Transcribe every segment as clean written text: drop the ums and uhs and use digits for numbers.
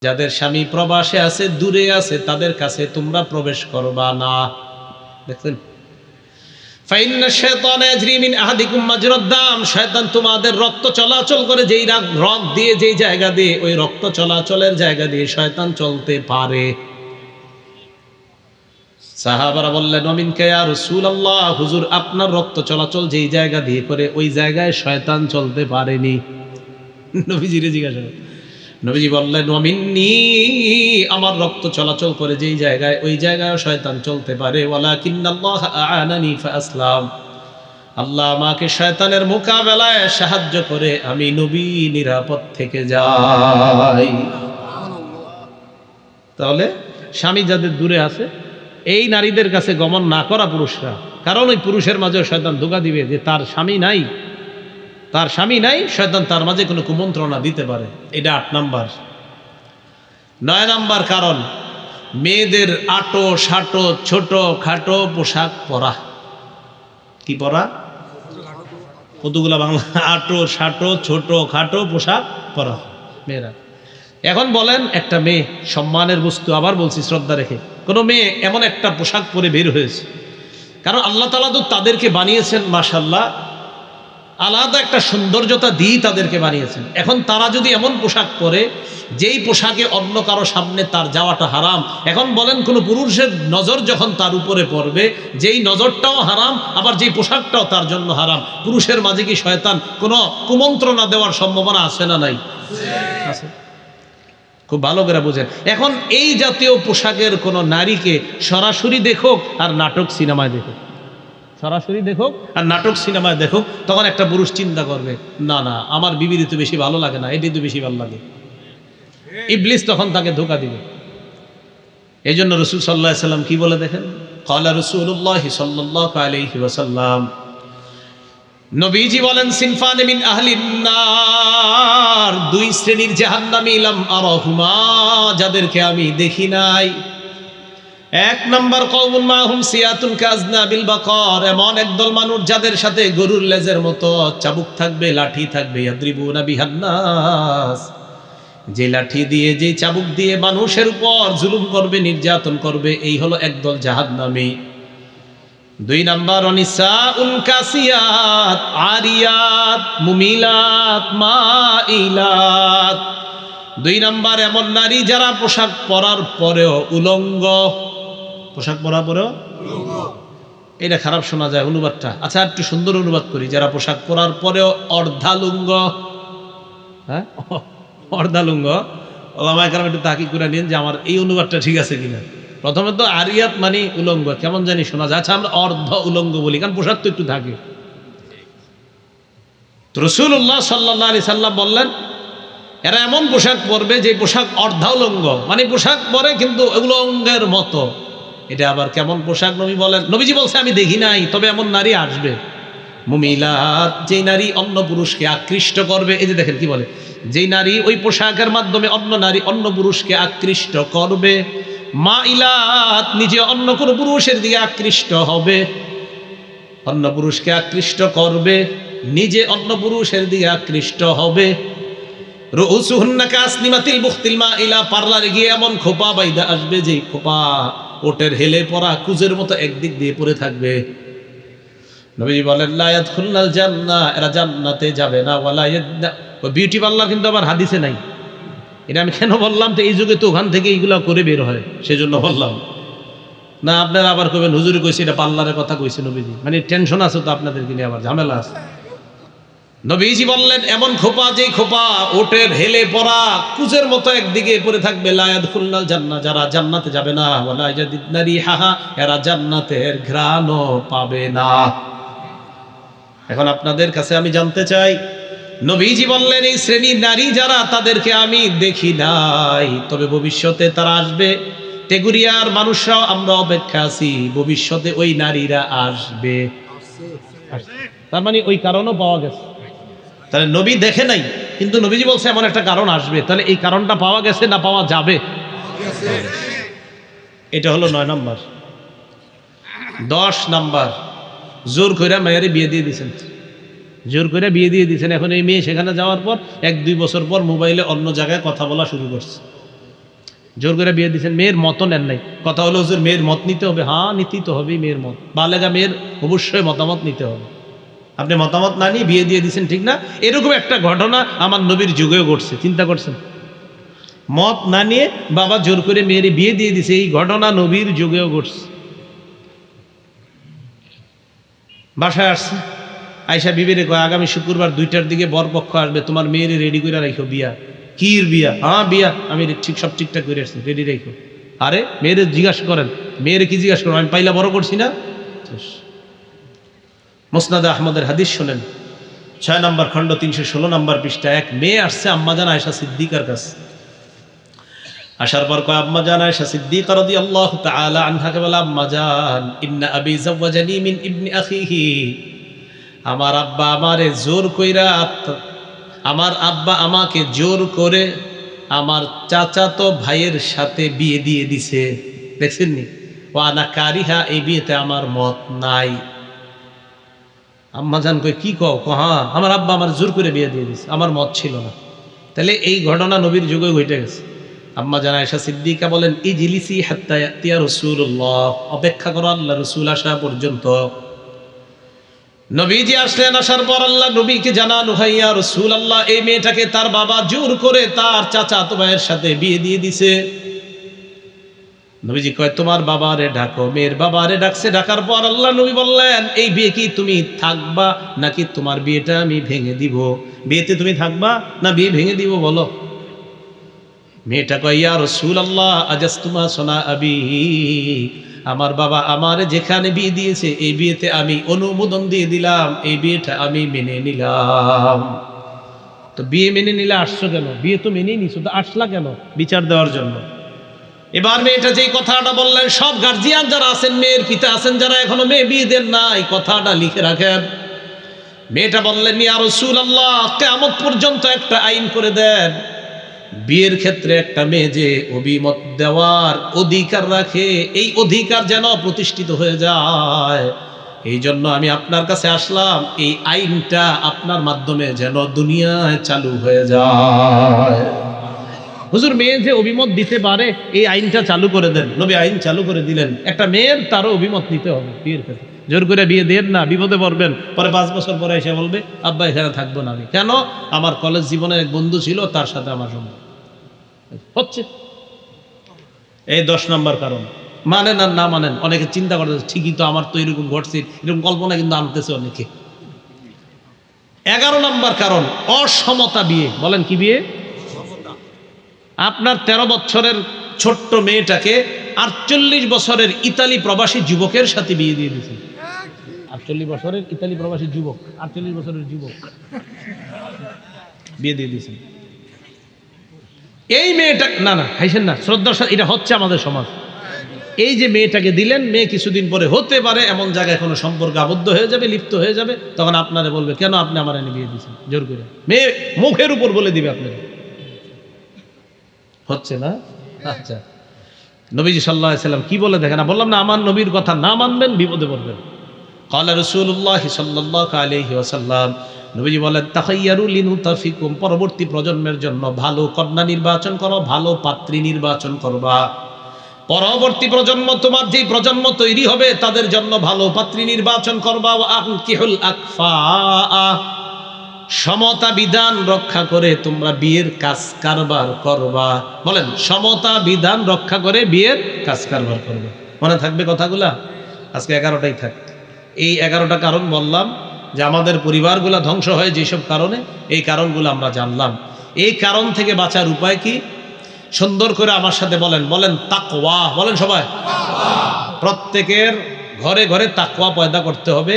যাদের স্বামী প্রবাসে আছে, দূরে আছে, তাদের কাছে তোমরা প্রবেশ করবা না। দেখছেন, ফাইন্না শাইতানা ইয়াজরি মিন আহাদিকুম মাজরাদ দাম, শয়তান তোমাদের রক্ত চলাচল করে যেই রগ দিয়ে, যেই জায়গা দিয়ে, ওই রক্ত চলাচলের জায়গা দিয়ে শয়তান চলতে পারে। সাহাবারা বললেন, ওমিনকা ইয়া রাসূলুল্লাহ, হুজুর আপনার রক্ত চলাচল যেই জায়গা দিয়ে করে ওই জায়গায় শয়তান চলতে পারেনি। নবীজিরে জিজ্ঞাসা, নবীজি বললেন, ওমিন্নি, আমার রক্ত চলাচল করে যেই জায়গায় ওই জায়গায় শয়তান চলতে পারে। ওয়ালাকিন্নাল্লাহ আ'আনানি ফাআসলাম, আল্লাহ আমাকে শয়তানের মোকাবেলায় সাহায্য করে আমি নবী নিরাপদ থেকে যাই। তাহলে স্বামী যাদের দূরে আছে এই নারীদের কাছে গমন না করা পুরুষরা, কারণ ওই পুরুষের মাঝে শয়তান ধোঁকা দিবে যে তার স্বামী নাই, তার স্বামী নাই, শয়তান তার মাঝে কোনো কুমন্ত্রণা দিতে পারে। এটা 8 নাম্বার। 9 নাম্বার কারণ, মেয়েদের আটো সাটো ছোট খাটো পোশাক পরা। কি পরা? কতগুলা বাংলা? আটো সাটো ছোট খাটো পোশাক পরা মেয়েরা। এখন বলেন, একটা মেয়ে সম্মানের বস্তু, আবার বলছি শ্রদ্ধা রেখে, কোনো মেয়ে এমন একটা পোশাক পরে বের হয়েছে, কারণ আল্লাহ তাআলা তো তাদেরকে বানিয়েছেন মাশাআল্লাহ, আলাদা একটা সৌন্দর্যতা দিয়ে তাদেরকে বানিয়েছেন। এখন তারা যদি এমন পোশাক পরে যেই পোশাকে অন্য কারো সামনে তার যাওয়াটা হারাম, এখন বলেন কোনো পুরুষের নজর যখন তার উপরে পড়বে, যেই নজরটাও হারাম আবার যেই পোশাকটাও তার জন্য হারাম, পুরুষের মাঝে কি শয়তান কোনো কুমন্ত্রণা দেওয়ার সম্ভাবনা আছে না নাই? আছে। খুব ভালো করে বুঝেন। এখন এই জাতীয় পোশাকের কোনো নারীকে সরাসরি দেখুক আর নাটক সিনেমায় দেখুক, সরাসরি দেখুক আর নাটক সিনেমায় দেখুক, তখন একটা পুরুষ চিন্তা করবে, না না আমার বিবির তো বেশি ভালো লাগে না, এটাই তো বেশি ভালো লাগে। ইবলিস তখন তাকে ধোঁকা দিবে। এই জন্য রাসূল সাল্লাল্লাহু আলাইহি ওয়াসাল্লাম কি বলে দেখেন, ক্বালা রাসূলুল্লাহ সাল্লাল্লাহু আলাইহি ওয়াসাল্লাম, নবীজি বলেন, সিনফানে মিন আহলিন নার, 2 শ্রেণীর জাহান্নামী, লাম আরাহুমা, যাদেরকে আমি দেখি নাই। 1 নাম্বার, কওমুন মাহুম সিয়াতুন কাজনাবিল বাকার, এমন একদল মানুষ যাদের সাথে গরুর লেজের মতো চাবুক থাকবে, লাঠি থাকবে, ইয়াদ্রিবুনা বিহান নাস, যে লাঠি দিয়ে, যে চাবুক দিয়ে মানুষের উপর জুলুম করবে, নির্যাতন করবে, এই হলো একদল জাহান্নামী। 2 নাম্বার, অনিসাউন কাসিয়াত আরিয়াত মুমিলাত মাইলাত, 2 নাম্বার এমন নারী যারা পোশাক পরার পরেও উলঙ্গ, পোশাক পরার পরেও উলঙ্গ। এটা খারাপ শোনা যায় অনুবাদটা, আচ্ছা একটু সুন্দর অনুবাদ করি, যারা পোশাক পরার পরেও অর্ধালুঙ্গ। হ্যাঁ, অর্ধালুঙ্গ। ওলামায়ে কেরাম একটু তাকিদ করে নিন যে আমার এই অনুবাদটা ঠিক আছে কিনা। প্রথমে তো আরিয়াত মানে উলঙ্গ, কেমন জানি শোনা যায়। আচ্ছা আমরা অর্ধ উলঙ্গ বলি, কারণ পোশাক তো একটু থাকে। তো রাসূলুল্লাহ সাল্লাল্লাহু আলাইহি সাল্লাম বললেন, এরা এমন পোশাক পরবে যে পোশাক অর্ধালঙ্গ, মানে পোশাক পরে কিন্তু উলঙ্গের মতো। এটা আবার কেমন পোশাক নবী বলেন, নবীজি বলছে আমি দেখি নাই, তবে এমন নারী আসবে। মুমিলাত, যেই নারী অন্য পুরুষকে আকৃষ্ট করবে। এই যে দেখেন কি বলে, যেই নারী ওই পোশাকের মাধ্যমে অন্য নারী অন্য পুরুষকে আকৃষ্ট করবে। মাইলাত, নিজে অন্য কোনো পুরুষের দিকে আকৃষ্ট হবে, অন্য পুরুষকে আকৃষ্ট করবে, নিজে অন্য পুরুষের দিকে আকৃষ্ট হবে। রুউসুহুন্না কাসনিমাতিল বুখতিল মাইলা, পার্লারে গিয়ে এমন খোপা বাইদা আসবে যে খোপা ওটের হেলে পড়া কুজের মতো একদিক দিয়ে পড়ে থাকবে। নবীজি বলেন, লা ইয়াদখুলনাল জান্নাহ, এরা জান্নাতে যাবে না। ওয়ালা ইয়াদনা, ওই বিউটি পার্লার কিন্তু আবার হাদিসে নাই। এটা আমি কেন বললাম, তো এই যুগে তো ওখান থেকে এইগুলো করে বের হয়, সেজন্য বললাম। না আপনারা আবার কইবেন হুজুরি কইছে এটা পার্লারের কথা কইছে নবীজি, মানে টেনশন আছে তো আপনাদেরকে নিয়ে, আবার ঝামেলা আছে। নবীজি বললেন, এমন খোপা, যেই খোপা ওটের হেলে পড়া কুজের মতো একদিকে পড়ে থাকবে। লা ইয়াদখুলনাল জান্নাহ, যারা জান্নাতে যাবে না। ওয়ালা ইয়াজিদনা রিহাহা, এরা জান্নাতের ঘ্রাণও পাবে না। এখন আপনাদের কাছে আমি জানতে চাই, নবীজি বললেন এই শ্রেণীর নারী যারা, তাদেরকে আমি দেখি নাই, তবে ভবিষ্যতে তারা আসবে। টেগুরিয়ার মানুষরাও আমরা অপেক্ষা আছি, ভবিষ্যতে ওই নারীরা আসবে। তার মানে ওই কারণও পাওয়া গেছে। তাহলে নবী দেখে নাই, কিন্তু নবীজি বলছে এমন একটা কারণ আসবে, তাহলে এই কারণটা পাওয়া গেছে না পাওয়া যাবে? এটা হলো 9 নাম্বার। 10 নাম্বার, জোর করে মেয়েরে বিয়ে দিয়ে দিয়েছেন, জোর করে বিয়ে দিয়ে দিয়েছেন। এখন এই মেয়ে সেখানে যাওয়ার পর 1-2 বছর পর মোবাইলে অন্য জায়গায় কথা বলা শুরু করছে। জোর করে বিয়ে দিয়েছেন, মেয়ের মতও নেন নাই। কথা হলো হুজুর মেয়ের মত নিতে হবে, হ্যাঁ নিতেই তো হবেই, মেয়ের মত, বালেগা মেয়ের অবশ্যই মতামত নিতে হবে। আপনি মতামত না নিয়ে বিয়ে দিয়ে দিয়েছেন, ঠিক না? এরকম একটা ঘটনা আমার নবীর যুগেও ঘটছে, চিন্তা করছেন? মত না নিয়ে বাবা জোর করে মেয়ের বিয়ে দিয়ে দিছে, এই ঘটনা নবীর যুগেও ঘটছে। বাসায় আসছে, আয়সা বিবিরে কয় আগামী শুক্রবার 2টার দিকে বরপক্ষ আসবে, তোমার মেয়ের রেডি করে রাখো বিয়া। কির বিয়া? হ্যাঁ বিয়া, আমি ঠিক সব ঠিকঠাক করে আসছি, রেডি রাখো। আরে মেয়েরে জিজ্ঞাসা করেন, মেয়েরে কি জিজ্ঞাসা করেন? আমি পাইলা বড় করছি না? মুসনাদে আহমদের হাদিস শোনেন, 6 নম্বর খণ্ড 316 নম্বর পৃষ্ঠা। এক মেয়ে আসছে আম্মাজান আয়েশা সিদ্দিকার কাছে। আসার পর কয় আম্মাজান আয়েশা সিদ্দিকা রাদিয়াল্লাহু তাআলা আনহাকে বলে, আম্মাজান ইন্না আবি যাওয়াজানি মিন ইবনি আখিহি, আমার আব্বা আমারে জোর কইরা, আমার আব্বা আমাকে জোর করে আমার চাচাতো ভাইয়ের সাথে বিয়ে দিয়ে দিছে। দেখছেননি? ওয়া আনা কারিহা, এই বিয়েতে আমার মত নাই। আম্মাজান কই কি কও? হ্যাঁ, আমার আব্বা আমার জোর করে বিয়ে দিয়ে দিছে, আমার মত ছিল না। তাহলে এই ঘটনা নবীর যুগে ঘটে গেছে। আম্মাজান আয়েশা সিদ্দিকা বলেন, ইজলিসি হাত্তা ইয়াতিয়া রাসূলুল্লাহ, অপেক্ষা করো আল্লাহ রাসূল আসা পর্যন্ত। নবীজি আসলেন, আসার পর আল্লাহ নবীকে জানানো হয়, ইয়া রাসূলুল্লাহ, এই মেয়েটাকে তার বাবা জোর করে তার চাচাতো ভাইয়ের সাথে বিয়ে দিয়ে দিছে। নবীজি কয় তোমার বাবারে ডাকো। মেয়ের বাবারে ডাকছে, ডাকার পর আল্লাহ নবী বললেন, এই বিয়ে কি তুমি থাকবা নাকি তোমার বিয়েটা আমি ভেঙে দিব? বিয়েতে তুমি থাকবা না বিয়ে ভেঙে দিব বলো? মেয়েটা কয়, ইয়া রাসূলুল্লাহ আজাসতুমা সোনা আবি, আমার বাবা আমারে যেখানে বিয়ে দিয়েছে এই বিয়েতে আমি অনুমোদন দিয়ে দিলাম, এই বিয়েটা আমি মেনে নিলাম। তো বিয়ে মেনে নিলে আসছো কেন? বিয়ে তো মেনেই নিছো, তো আসলা কেন? বিচার দেওয়ার জন্য। এবার মেয়েটা যেই কথাটা বললেন, সব গার্জিয়ান যারা আছেন, মেয়ের পিতা আছেন যারা এখনো মেয়ে বিয়ে দেন নাই, কথাটা লিখে রাখেন। মেয়েটা বললেন, ইয়া রাসূলুল্লাহ, কিয়ামত পর্যন্ত একটা আইন করে দেন, বিয়ের ক্ষেত্রে একটা মেয়ে যে অভিমত দেওয়ার অধিকার রাখে, এই অধিকার যেন প্রতিষ্ঠিত হয়ে যায়। এই জন্য আমি আপনার কাছে আসলাম, এই আইনটা আপনার মাধ্যমে যেন দুনিয়ায় চালু হয়ে যায়। হুজুর মেয়ে যে অভিমত দিতে পারে এই আইনটা চালু করে দেন। নবী আইন চালু করে দিলেন, একটা মেয়ের তারও অভিমত নিতে হবে বিয়ের ক্ষেত্রে। জোর করে বিয়ে দেন না, বিপদে পড়বেন। পরে 5 বছর পরে এসে বলবে, আব্বা এখানে থাকবো না আমি। কেন? আমার কলেজ জীবনের এক বন্ধু ছিল, তার সাথে আমার সম্পর্ক হচ্ছে। এই 10 নম্বর কারণ। মানেন আর না মানেন, অনেকে চিন্তা করতে ঠিকই তো, আমার তো এরকম ঘটছে, এরকম কল্পনা কিন্তু আনতেছে অনেকে। 11 নম্বর কারণ, অসমতা বিয়ে। বলেন কি বিয়ে? আপনার 13 বছরের ছোট্ট মেয়েটাকে 48 বছরের ইতালি প্রবাসী যুবকের সাথে বিয়ে দিয়ে দিয়েছেন। 48 বছরের ইতালি প্রবাসী যুবক, 48 বছরের যুবক বিয়ে দিয়ে দিয়েছেন। এই মেয়েটা, না না হাইছেন না, শ্রদ্ধার সাথে, এটা হচ্ছে আমাদের সমাজ। এই যে মেয়েটাকে দিলেন, মেয়ে কিছুদিন পরে হতে পারে এমন জায়গায় কোনো সম্পর্ক আবদ্ধ হয়ে যাবে, লিপ্ত হয়ে যাবে, তখন আপনারা বলবে কেন আপনি আমার এনে বিয়ে দিয়েছেন জোর করে। মেয়ে মুখের উপর বলে দিবে আপনারা। হচ্ছে না? আচ্ছা, নবীজি সাল্লাল্লাহু আলাইহি সাল্লাম কি বলে দেখেন না, বললাম না আমার নবীর কথা না মানবেন বিপদে পড়বেন। ক্বালা রাসূলুল্লাহ সাল্লাল্লাহু আলাইহি ওয়াসাল্লাম, নবীজি বলেন, তাখায়্যারু লিনুতাফিকুম, পরবর্তী প্রজন্মের জন্য ভালো কন্যা নির্বাচন করো, ভালো পাত্রী নির্বাচন করবা। পরবর্তী প্রজন্ম, তোমার যেই প্রজন্ম তৈরি হবে তাদের জন্য ভালো পাত্রী নির্বাচন করবা। ওয়া আনকিহুল আকফা, সমতা বিধান রক্ষা করে তোমরা বিয়ের কাজ কারবার করবা। বলেন, সমতা বিধান রক্ষা করে বিয়ের কাজ কারবার করবা। মনে থাকবে কথাগুলা? আজকে 11টাই থাক। এই 11টা কারণ বললাম যে আমাদের পরিবারগুলা ধ্বংস হয় যেসব কারণে, এই কারণগুলো আমরা জানলাম। এই কারণ থেকে বাঁচার উপায় কি? সুন্দর করে আমার সাথে বলেন, বলেন তাকওয়া। বলেন সবাই, প্রত্যেকের ঘরে ঘরে তাকওয়া পয়দা করতে হবে।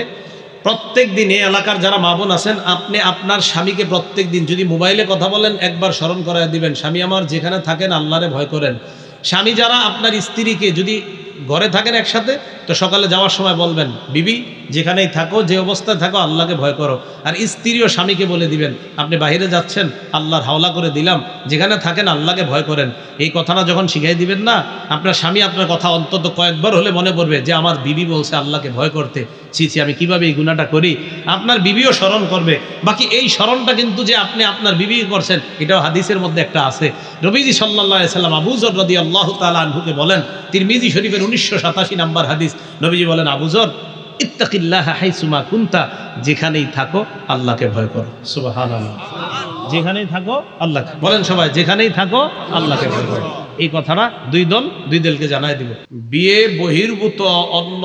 প্রত্যেক দিন এই এলাকার যারা মা বোন আছেন, আপনি আপনার স্বামীকে প্রত্যেক দিন যদি মোবাইলে কথা বলেন একবার স্মরণ করায় দিবেন, স্বামী আমার যেখানে থাকেন আল্লাহরে ভয় করেন। স্বামী যারা আপনার স্ত্রীকে যদি ঘরে থাকেন একসাথে, তো সকালে যাওয়ার সময় বলবেন, বিবি যেখানেই থাকো, যে অবস্থায় থাকো, আল্লাহকে ভয় করো। আর স্ত্রীও স্বামীকে বলে দিবেন, আপনি বাইরে যাচ্ছেন, আল্লাহর হাওলা করে দিলাম, যেখানে থাকেন আল্লাহকে ভয় করেন। এই কথাটা যখন শিখাই দিবেন না, আপনার স্বামী আপনার কথা অন্তত কয়েকবার হলে মনে পড়বে যে আমার বিবি বলছে আল্লাহকে ভয় করতে, ছি ছি, আমি কিভাবে এই গুনাহটা করি। আপনার বিবিও স্মরণ করবে। বাকি এই স্মরণটা কিন্তু যে আপনি আপনার বিবি করছেন, এটাও হাদিসের মধ্যে একটা আছে। নবীজি সাল্লাল্লাহু আলাইহি সাল্লাম আবু যর রাদিয়াল্লাহু তাআলা আনহুকে বলেন, তিরমিজি শরীফের 1987 নম্বর হাদিস, নবীজি বলেন, আবু যর, ইত্তাকিল্লাহা হাইসুমা কুনতা, যেখানেই থাকো আল্লাহকে ভয় করো। সুবহানাল্লাহ। যেখানেই থাকো আল্লাহ, বলেন সবাই, যেখানেই থাকো আল্লাহকে ভয় করো। এই কথাটা দুই দলকে জানাই দিব। বিয়ে বহির্ভূত অন্য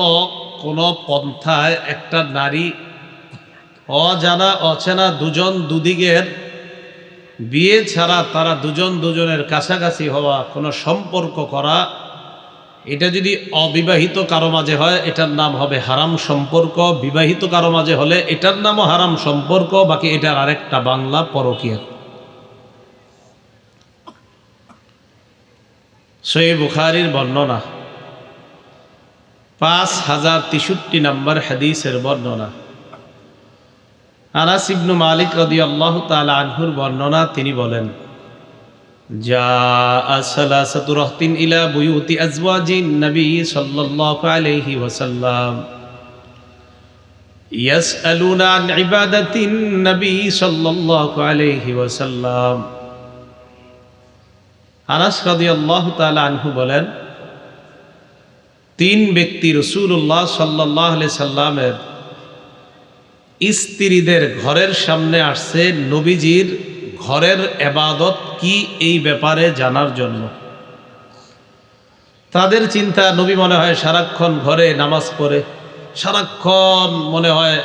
কোন পন্থায় একটা নারী অজানা অচেনা দুজন দুদিকের বিয়ে ছাড়া তারা দুজন দুজনের কাছাকাছি হওয়া, কোনো সম্পর্ক করা, এটা যদি অবিবাহিত কারো মাঝে হয় এটার নাম হবে হারাম সম্পর্ক। বিবাহিত কারো মাঝে হলে এটার নামও হারাম সম্পর্ক। বাকি এটার আরেকটা বাংলা পরকীয়া। সহিহ বুখারীর বর্ণনা, 5063 নম্বর হাদিসের বর্ণনা। আনাস ইবনু মালিক রাদিয়াল্লাহু তাআলা আনহুর বর্ণনা, তিনি বলেন, জাআ সালাসাতু রাহতিন ইলা বুয়ুতি আজওয়াজিন নবী সাল্লাল্লাহু আলাইহি ওয়াসাল্লাম ইয়াসআলুনা আন ইবাদাতিন নবী সাল্লাল্লাহু আলাইহি ওয়াসাল্লাম। আনাস রাদিয়াল্লাহু তাআলা আনহু বলেন, 3 ব্যক্তি রাসূলুল্লাহ সাল্লাল্লাহু আলাইহি সাল্লামের স্ত্রীদের ঘরের সামনে আসছে নবীজির ঘরের ইবাদত কি এই ব্যাপারে জানার জন্য। তাদের চিন্তা, নবী মনে হয় সারাক্ষণ ঘরে নামাজ পড়ে, সারাক্ষণ মনে হয়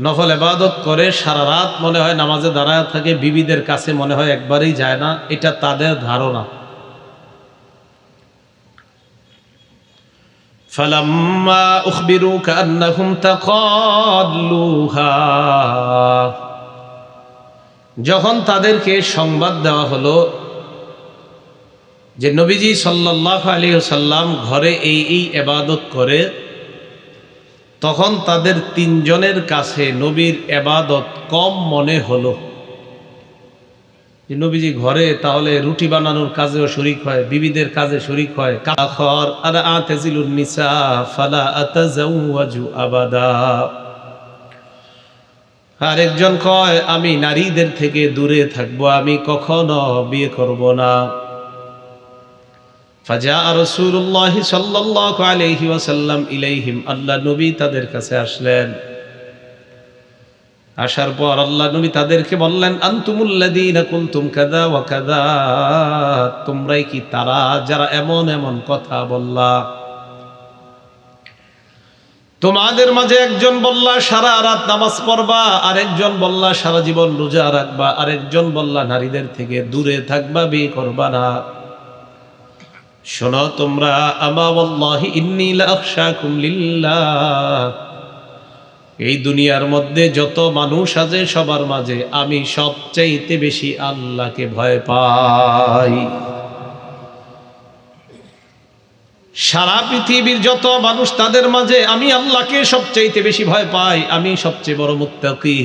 নফল ইবাদত করে, সারা রাত মনে হয় নামাজে দাঁড়ায় থাকে, বিবিদের কাছে মনে হয় একবারেই যায় না, এটা তাদের ধারণা। ফালাম্মা উখবিরু কান্নাহুম তাকাল্লুহা, যখন তাদেরকে সংবাদ দেওয়া হলো যে নবীজি সাল্লাল্লাহু আলাইহি ওয়াসাল্লাম ঘরে এই ইবাদত করে, তখন তাদের 3 জনের কাছে নবীর ইবাদত কম মনে হলো। যে নবীজি ঘরে তাহলে রুটি বানানোর কাজেও শরীক হয়, বিবিদের কাজে শরীক হয়। কাখর আর আতাজিলুন নিসা ফালা আতাজাওয়াজু আবাদা। আরেকজন কয়, আমি নারীদের থেকে দূরে থাকবো, আমি কখনো বিয়ে করব না। ফাজা রাসূলুল্লাহ সাল্লাল্লাহু আলাইহি ওয়াসাল্লাম ইলাইহিম, আল্লাহ নবী তাদের কাছে আসলেন। আসার পর আল্লাহ নবী তাদেরকে বললেন, আনতুমুল্লাযীনা কুনতুম কাযা ওয়া কাযা, তোমরাই কি তারা যারা এমন এমন কথা বললা? তোমাদের মাঝে একজন বললা সারা রাত নামাজ পড়বা, আরেকজন বললা সারা জীবন রোজা রাখবা, আরেকজন বললা নারীদের থেকে দূরে থাকবা, বিয়ে করবা না। শোনো তোমরা, আমা ওয়াল্লাহি ইন্নী লা আখশাকুম লিল্লাহ, এই দুনিয়ার মধ্যে যত মানুষ আছে সবার মাঝে আমি সবচাইতে বেশি আল্লাহকে ভয় পাই। সারা পৃথিবীর যত মানুষ তাদের মাঝে আমি আল্লাহকে সবচাইতে বেশি ভয় পাই, আমি সবচেয়ে বড় মুত্তাকি।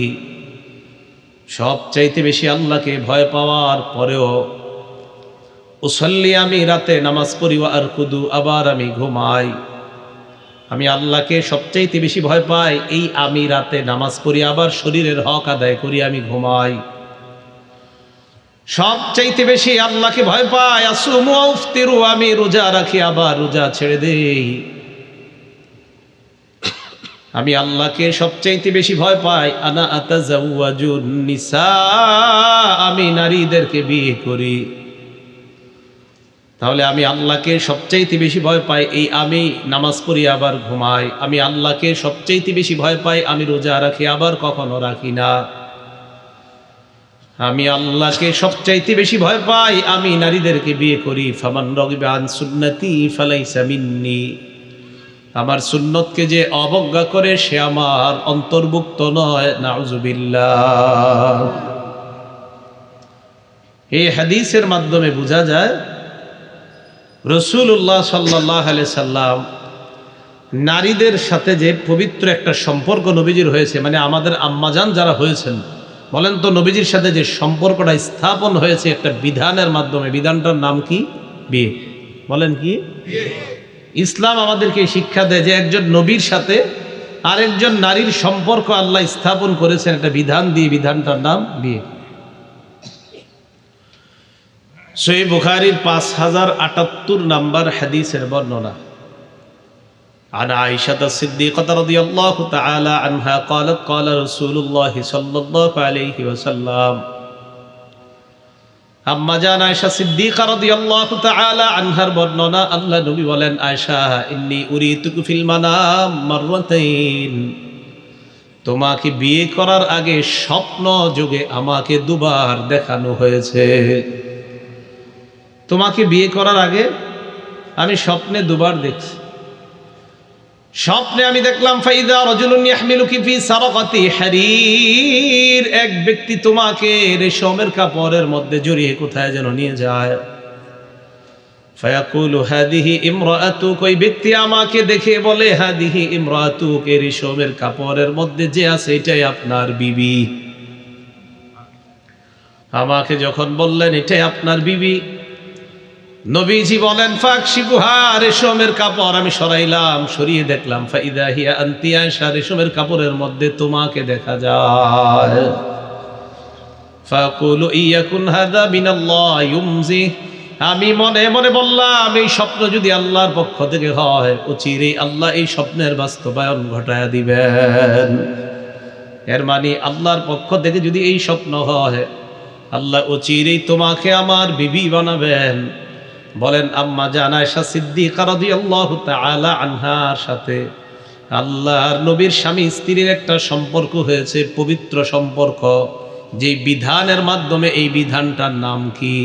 সবচাইতে বেশি আল্লাহকে ভয় পাওয়ার পরেও উসল্লি, আমি রাতে নামাজ পড়ি, ওয়া আরকুদু, আবার আমি ঘুমাই। আমি আল্লাহকে সবচাইতে বেশি ভয় পাই, এই আমি রাতে নামাজ পড়ি, আবার শরীরের হক আদায় করি, আমি ঘুমাই। সবচাইতে বেশি আল্লাহকে ভয় পাই, আসুমু ওয়া আফতিরু, আমি রোজা রাখি, আবার রোজা ছেড়ে দেই। আমি আল্লাহকে সবচাইতে বেশি ভয় পাই, আনা আতাজাওয়াজুন নিসা, আমি নারীদেরকে বিয়ে করি। তাহলে আমি আল্লাহকে সবচাইতে বেশি ভয় পাই, এই আমি নামাজ পড়ি আবার ঘুমাই। আমি আল্লাহকে সবচাইতে বেশি ভয় পাই, আমি রোজা রাখি আবার কখনো রাখি না। আমি আল্লাহকে সবচাইতে বেশি ভয় পাই, আমি নারীদেরকে বিয়ে করি। ফামান রাগিবা আন সুন্নতি ফালাইসা মিন্নি, আমার সুন্নতকে যে অবজ্ঞা করে সে আমার অন্তর্ভুক্ত নয়, নাউজুবিল্লাহ। এই হাদিসের মাধ্যমে বোঝা যায় রাসূলুল্লাহ সাল্লাল্লাহু আলাইহি সাল্লাম নারীদের সাথে যে পবিত্র একটা সম্পর্ক নবীজির হয়েছে, মানে আমাদের আম্মাজান যারা হয়েছেন, বলেন তো নবীজির সাথে যে সম্পর্কটা স্থাপন হয়েছে একটা বিধানের মাধ্যমে, বিধানটার নাম কি? বিয়ে। বলেন কি? ইসলাম আমাদেরকে শিক্ষা দেয় যে একজন নবীর সাথে আরেকজন নারীর সম্পর্ক আল্লাহ স্থাপন করেছেন একটা বিধান দিয়ে, বিধানটার নাম বিয়ে। সহিহ বুখারীর 5078 নাম্বার হাদিসের বর্ণনা। عن عائشة الصديقة رضي الله تعالى عنها قالت قال رسول الله صلى الله عليه وسلم আম্মা জান আয়েশা সিদ্দিকা রাদিয়াল্লাহু তাআলা আনহার বর্ণনা, আল্লাহ নবী বলেন, আয়েশা ইন্নী উরিতুকু ফিল মানাম মাররাতাইন, তোমাকে বিয়ে করার আগে স্বপ্ন যোগে আমাকে দুবার দেখানো হয়েছে। তোমাকে বিয়ে করার আগে আমি স্বপ্নে দুবার দেখছি। স্বপ্নে আমি দেখলাম ফাইদা রাজুলুন ইয়াহমিলুকি ফি সারাকাতি হারির, এক ব্যক্তি তোমাকে রেশমের কাপড়ের মধ্যে জড়িয়ে কোথায় যেন নিয়ে যায়। ফায়াকুলু হাদিহি ইমরাআতুক, ওই ব্যক্তি আমাকে দেখে বলে হাদিহি ইমরাআতুক, এই রেশমের কাপড়ের মধ্যে যে আছে এটাই আপনার বিবি। আমাকে যখন বললেন এটাই আপনার বিবি, নবীজি বলেন ফাকশিফুহা, রেশমের কাপড় আমি সরাইলাম, সরিয়ে দেখলাম ফাইদা হিয়া আনতি আয়েশা, রেশমের কাপড়ের মধ্যে তোমাকে দেখা যায়। ফাকুলু ইয়াকুন হাদা মিনাল্লাহ ইউমজি, আমি মনে মনে বললাম এই স্বপ্ন যদি আল্লাহর পক্ষ থেকে হয়, অচিরেই আল্লাহ এই স্বপ্নের বাস্তবায়ন ঘটায়া দিবেন। এর মানে আল্লাহর পক্ষ থেকে যদি এই স্বপ্ন হয়, আল্লাহ অচিরেই তোমাকে আমার বিবি বানাবেন। বলেন আম্মা জান আয়েশা সিদ্দিকা রাদিয়াল্লাহু তাআলা আনহার সাথে আল্লাহর নবীর স্বামী স্ত্রীর একটা সম্পর্ক হয়েছে, পবিত্র সম্পর্ক, যে বিধানের মাধ্যমে এই বিধানটার নাম কি?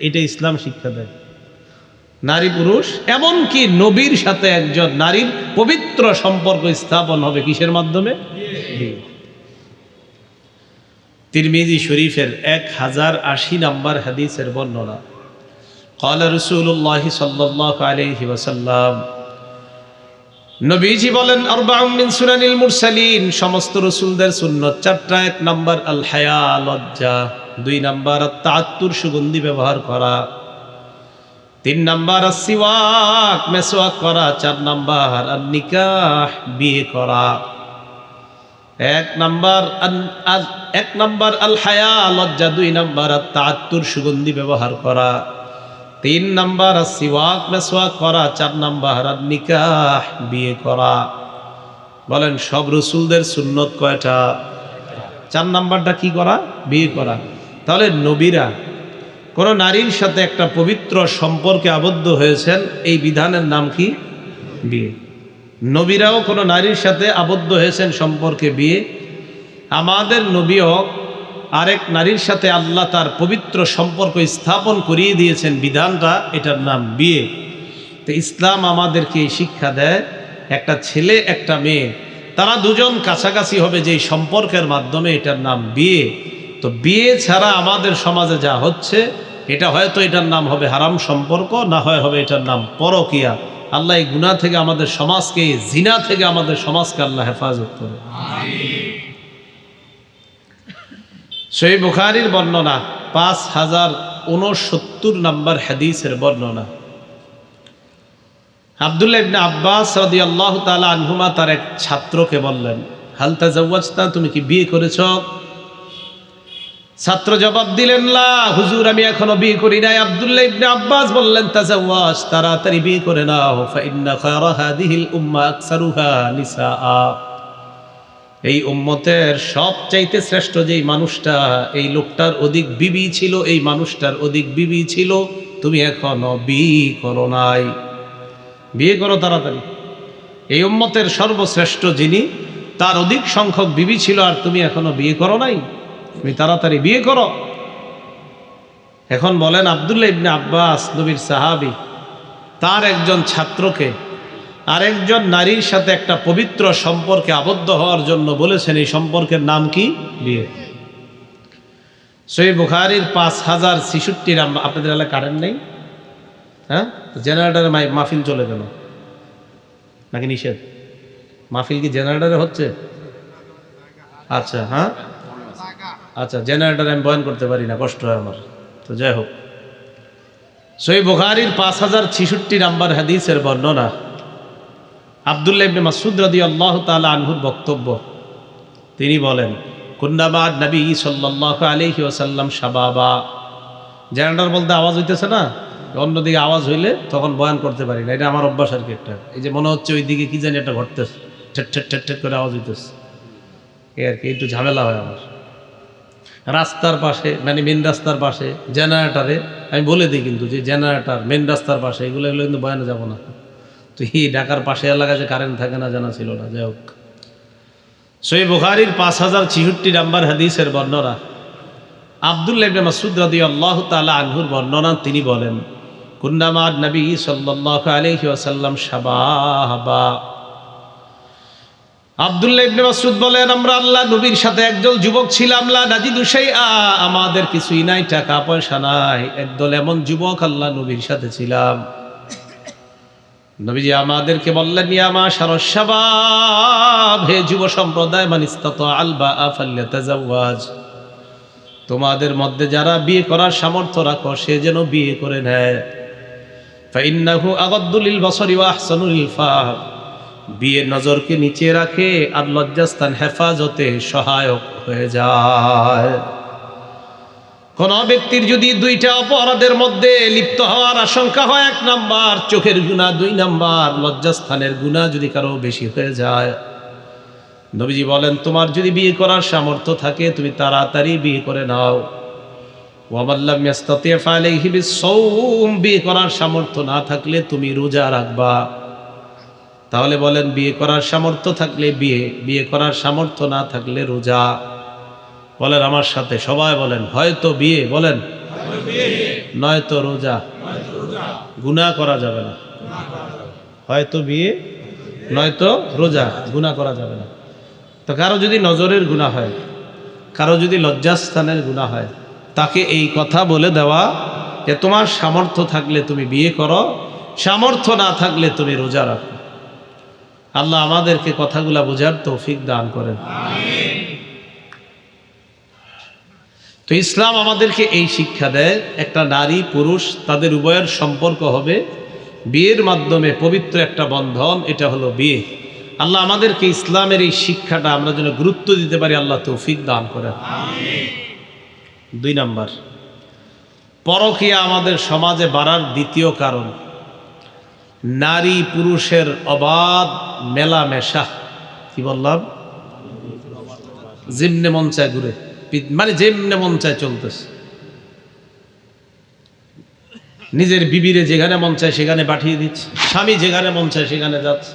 এটা ইসলাম শিক্ষা দেয়। নারী পুরুষ এমনকি নবীর সাথে একজন নারীর পবিত্র সম্পর্ক স্থাপন হবে কিসের মাধ্যমে? তিরমিজি শরীফের 1080 নাম্বার হাদিসের বর্ণনা। قال رسول الله صلى الله عليه وسلم, নবীজি বলেন আরবাউন মিন সুনানিল মুরসালিন, সমস্ত রাসূলদের সুন্নাত চারটা। 1 নাম্বার আল হায়া, লজ্জা। 2 নাম্বার আত-তাআত্তুর, সুগন্ধি ব্যবহার করা। 3 নাম্বার আসিওয়াক, মেসওয়াক করা। 4 নাম্বার আন-নিকাহ, বিয়ে করা। 1 নাম্বার আল হায়া, লজ্জা। 2 নাম্বার আত-তাআত্তুর, সুগন্ধি ব্যবহার করা। 3 নাম্বার আসিওয়াক, মেসওয়াক করা। 4 নাম্বার আন-নিকাহ, বিয়ে করা। বলেন সব রাসূলদের সুন্নত কয়টা? 4 নাম্বারটা কি করা? বিয়ে করা। তাহলে নবীরা কোন নারীর সাথে একটা পবিত্র সম্পর্কে আবদ্ধ হয়েছেন, এই বিধানের নাম কি? বিয়ে। নবীরাও কোন নারীর সাথে আবদ্ধ হয়েছেন সম্পর্কে, বিয়ে। আমাদের নবীও আরেক নারীর সাথে আল্লাহ তার পবিত্র সম্পর্ক স্থাপন করিয়ে দিয়েছেন, বিধানটা এটার নাম বিয়ে। তো ইসলাম আমাদেরকে শিক্ষা দেয় একটা ছেলে একটা মেয়ে, তারা দুজন কাছাকাছি হবে যেই সম্পর্কের মাধ্যমে, এটার নাম বিয়ে। তো বিয়ে ছাড়া আমাদের সমাজে যা হচ্ছে, এটা হয়তো এটার নাম হবে হারাম সম্পর্ক, না হয় হবে এটার নাম পরকিয়া। আল্লাহ এই গুনাহ থেকে আমাদের সমাজকে, জিনা থেকে আমাদের সমাজকে আল্লাহ হেফাজত করে। সহিহ বুখারীর বর্ণনা, 5069 নাম্বার হাদিসের বর্ণনা। আব্দুল্লাহ ইবনে আব্বাস রাদিয়াল্লাহু তাআলা আনহুমা তার এক ছাত্রকে বললেন, হাল তাজাওয়াজতা, তুমি কি বিয়ে করেছ? ছাত্র জবাব দিলেন, লা হুজুর, আমি এখনো বিয়ে করি নাই। আব্দুল্লাহ ইবনে আব্বাস বললেন, তাজাওয়াজ, তাড়াতাড়ি বিয়ে করে নাও, ফা ইন্না খায়রা হাদিহিল উম্মাহ আকসারুহা নিসাআ, এই উম্মতের সবচাইতে শ্রেষ্ঠ যেই মানুষটা, এই লোকটার অধিক বিবি ছিল, এই মানুষটার অধিক বিবি ছিল, তুমি এখনো বিয়ে করো নাই। বিয়ে করো তাড়াতাড়ি। এই উম্মতের সর্বশ্রেষ্ঠ যিনি, তার অধিক সংখ্যক বিবি ছিল, আর তুমি এখনো বিয়ে করো নাই, তুমি তাড়াতাড়ি বিয়ে করো। এখন বলেন আব্দুল্লাহ ইবনে আব্বাস, নবীর সাহাবী, তার একজন ছাত্রকে আরেকজন নারীর সাথে একটা পবিত্র সম্পর্কে আবদ্ধ হওয়ার জন্য বলেছেন, এই সম্পর্কের নাম কি? বিয়ে। সহিহ বুখারীর 5066 নাম্বার। আপনাদের এলাকায় কারেন্ট নেই? হ্যাঁ, জেনারেটারে মাহফিল চলে কেন? নাকি নিষেধ? মাহফিল কি জেনারেটারে হচ্ছে? আচ্ছা, হ্যাঁ, আচ্ছা, জেনারেটারে আমি বয়ান করতে পারি না, কষ্ট হয় আমার। তো যাই হোক, সহিহ বুখারীর 5066 নাম্বার হাদিসের বর্ণনা, আব্দুল্লাহ ইবনে মাসউদ রাদিয়াল্লাহু তাআলা আনহুর বক্তব্য। তিনি বলেন, কুন্না মা নবী সাল্লাল্লাহু আলাইহি ওয়াসাল্লাম শাবাবা। জেনারেটর বলতে আওয়াজ হইতেছে না, অন্যদিকে আওয়াজ হইলে তখন বয়ান করতে পারি না, এটা আমার অভ্যাস আর কি। একটা এই যে মনে হচ্ছে ওইদিকে কি জানি একটা ঘটতেছে, ঠেট ঠেট ঠেট ঠেট করে আওয়াজ হইতেছে, এই আর কি, একটু ঝামেলা হয় আমার। রাস্তার পাশে, মানে মেন রাস্তার পাশে জেনারেটারে আমি বলে দিই কিন্তু, যে জেনারেটার মেন রাস্তার পাশে এগুলো কিন্তু বয়ানে যাব না। তো এই ঢাকার পাশে এলাকায় যে কারেন্ট থাকে না জানা ছিল না। যাই হোক, সহিহ বুখারীর 5066 নাম্বার হাদিসের বর্ণনা, আব্দুল্লাহ ইবনে মাসউদ রাদিয়াল্লাহু তাআলা আনহুর বর্ণনা। তিনি বলেন, কুন্না মা নবী সাল্লাল্লাহু আলাইহি ওয়াসাল্লাম শাবাবা। আব্দুল্লাহ ইবনে মাসউদ বলেন, আমরা আল্লাহ নবীর সাথে একদল যুবক ছিলাম, লা নাজিদু শাইআ, আমাদের কিছুই নাই, টাকা পয়সা নাই। একদল এমন যুবক আল্লাহ নবীর সাথে ছিলাম। নবীজি আমাদেরকে বললেন, ইয়া মাশারাশ শাবাব, হে যুব সম্প্রদায়, মান ইসতাতাআল বাআ ফালইয়াতাজাওয়াজ, তোমাদের মধ্যে যারা বিয়ে করার সামর্থ্য রাখো সে যেন বিয়ে করে নেয়। ফাইন্নাহু আগাদ্দু লিল বাসারি ওয়া আহসানু লিল ফাহম, বিয়ে নজরকে নিচে রাখে আর লজ্জাস্থান হেফাজতে সহায়ক হয়ে যায়। কোন ব্যক্তির যদি দুইটা অপরাধের মধ্যে লিপ্ত হওয়ার আশঙ্কা হয়, 1 নাম্বার চোখের গুনাহ, 2 নাম্বার লজ্জাস্থানের গুনাহ যদি কারো বেশি হয়ে যায়, নবীজি বলেন, তোমার যদি বিয়ে করার সামর্থ্য থাকে তুমি তাড়াতাড়ি বিয়ে করে নাও। ওয়া মান লাম ইয়াস্তাতি ফালাইহি বিস-সাওম, বিয়ে করার সামর্থ্য না থাকলে তুমি রোজা রাখবা। তাহলে বলেন, বিয়ে করার সামর্থ্য থাকলে বিয়ে, বিয়ে করার সামর্থ্য না থাকলে রোজা। বলেন আমার সাথে, সবাই বলেন, হয়তো বিয়ে, বলেন নয়তো রোজা। গুনাহ করা যাবে না, হয়তো বিয়ে নয়তো রোজা, গুনাহ করা যাবে না। তো কারো যদি নজরের গুনাহ হয়, কারো যদি লজ্জাস্থানের গুনাহ হয়, তাকে এই কথা বলে দেওয়া যে তোমার সামর্থ্য থাকলে তুমি বিয়ে করো, সামর্থ্য না থাকলে তুমি রোজা রাখো। আল্লাহ আমাদেরকে কথাগুলা বোঝার তৌফিক দান করেন। তো ইসলাম আমাদেরকে এই শিক্ষা দেয়, একটা নারী পুরুষ তাদের উভয়ের সম্পর্ক হবে বিয়ের মাধ্যমে, পবিত্র একটা বন্ধন, এটা হলো বিয়ে। আল্লাহ আমাদেরকে ইসলামের এই শিক্ষাটা আমরা যেন গুরুত্ব দিতে পারি, আল্লাহ তৌফিক দান করেন। 2 নাম্বার, পরকীয়া আমাদের সমাজে বাড়ার দ্বিতীয় কারণ, নারী পুরুষের অবাধ মেলামেশা। কি বললাম? যেমনে মন চায় ঘুরে, মানে যেমনে মন চায় চলতেছে, নিজের বিবিরে যেখানে মন চায় সেখানে পাঠিয়ে দিচ্ছে, স্বামী যেখানে মন চায় সেখানে যাচ্ছে।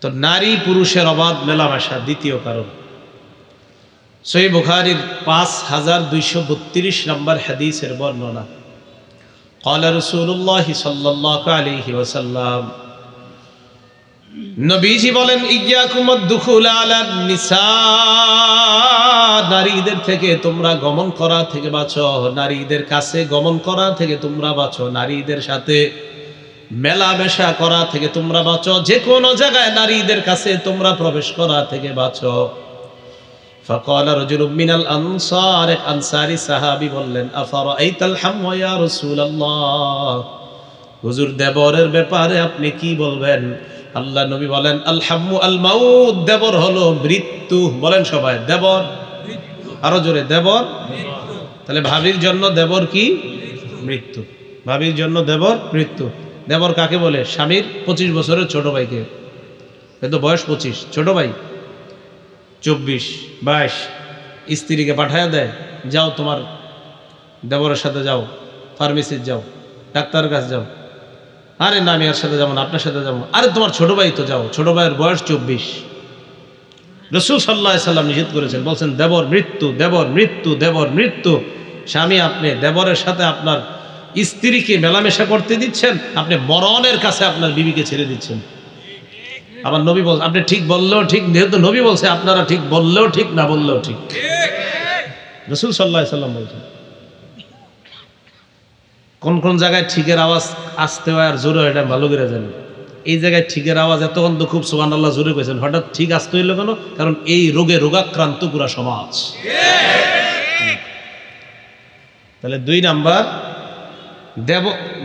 তো নারী পুরুষের অবাধ মেলামেশা দ্বিতীয় কারণ। সহিহ বুখারীর 5232 নম্বর হাদিসের বর্ণনা, قال رسول الله صلى الله عليه وسلم, নবীজি বলেন, ইয়্যাকুম আদ-দুখুল আলা নিসা, নারীদের থেকে তোমরা গমন করা থেকে বাঁচো, নারীদের কাছে গমন করা থেকে তোমরা বাঁচো, নারীদের সাথে মেলামেশা করা থেকে তোমরা বাঁচো, যে কোনো জায়গায় নারীদের কাছে তোমরা প্রবেশ করা থেকে বাঁচো। فقال رجل من الانصار, এক আনসারী সাহাবী বললেন, আফারাআইতাল হামওয়া ইয়া রাসূলুল্লাহ, হুজুর দেবরের ব্যাপারে আপনি কি বলবেন? আল্লাহ নবী বলেন, আল হামু আল মাউত, দেবর হলো মৃত্যু। বলেন সবাই, দেবর, আরো জোরে, দেবর মৃত্যু। তাহলে ভাবির জন্য দেবর কি? মৃত্যু। ভাবির জন্য দেবর মৃত্যু। দেবর কাকে বলে? স্বামীর 25 বছরের ছোট ভাইকে, কিন্তু বয়স 25, ছোট ভাই 24 22, স্ত্রীকে পাঠায় দেয়, যাও তোমার দেবরের সাথে যাও, ফার্মেসিতে যাও, ডাক্তারের কাছে যাও। আরে না, আমি আর সাথে যাবো না, আপনার সাথে যাবো। আরে তোমার ছোট ভাই তো, যাও, ছোট ভাইয়ের বয়স 24। রাসূল সাল্লাল্লাহু আলাইহি সাল্লাম নিষেধ করেছেন, বলছেন দেবর মৃত্যু, দেবর মৃত্যু, দেবর মৃত্যু। স্বামী, আপনি দেবরের সাথে আপনার স্ত্রীকে মেলামেশা করতে দিচ্ছেন, আপনি মরণের কাছে আপনার বিবিকে ছেড়ে দিচ্ছেন। আমার নবী বলছে, আপনি ঠিক বললেও ঠিক, যেহেতু নবী বলছে আপনারা ঠিক বললেও ঠিক, না বললেও ঠিক। রাসূল সাল্লাল্লাহু আলাইহি সাল্লাম বলছেন। কোন কোন জায়গায় ঠিকের আওয়াজ আসতে হয় আর জোরে হয় এটা ভালো করে জানি। এই জায়গায় ঠিকের আওয়াজ এতক্ষণ তো খুব সুবহানাল্লাহ জোরে পেয়েছেন, হঠাৎ ঠিক আসতে হইলো কেন? কারণ এই রোগে রোগাক্রান্ত পুরা সমাজ। তাহলে 2 নাম্বার,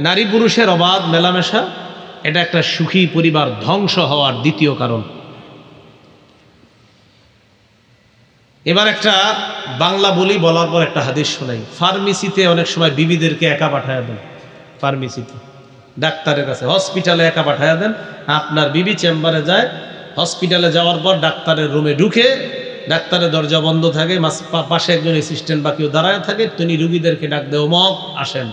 নারী পুরুষের অবাধ মেলামেশা এটা একটা সুখী পরিবার ধ্বংস হওয়ার দ্বিতীয় কারণ। এবার একটা বাংলা বলি বলার পর একটা হাদিস শোনাই। ফার্মেসিতে অনেক সময় বিবিদেরকে একা পাঠায় দেন, ফার্মেসিতে ডাক্তারের কাছে, হসপিটালে একা পাঠায় দেন। আপনার বিবি চেম্বারে যায়, হসপিটালে যাওয়ার পর ডাক্তারের রুমে ঢুকে, ডাক্তারের দরজা বন্ধ থাকে, পাশে একজন অ্যাসিস্ট্যান্ট বা কেউ দাঁড়ায় থাকে, তিনি রুগীদেরকে ডাক দেয়, অমুক আসেন।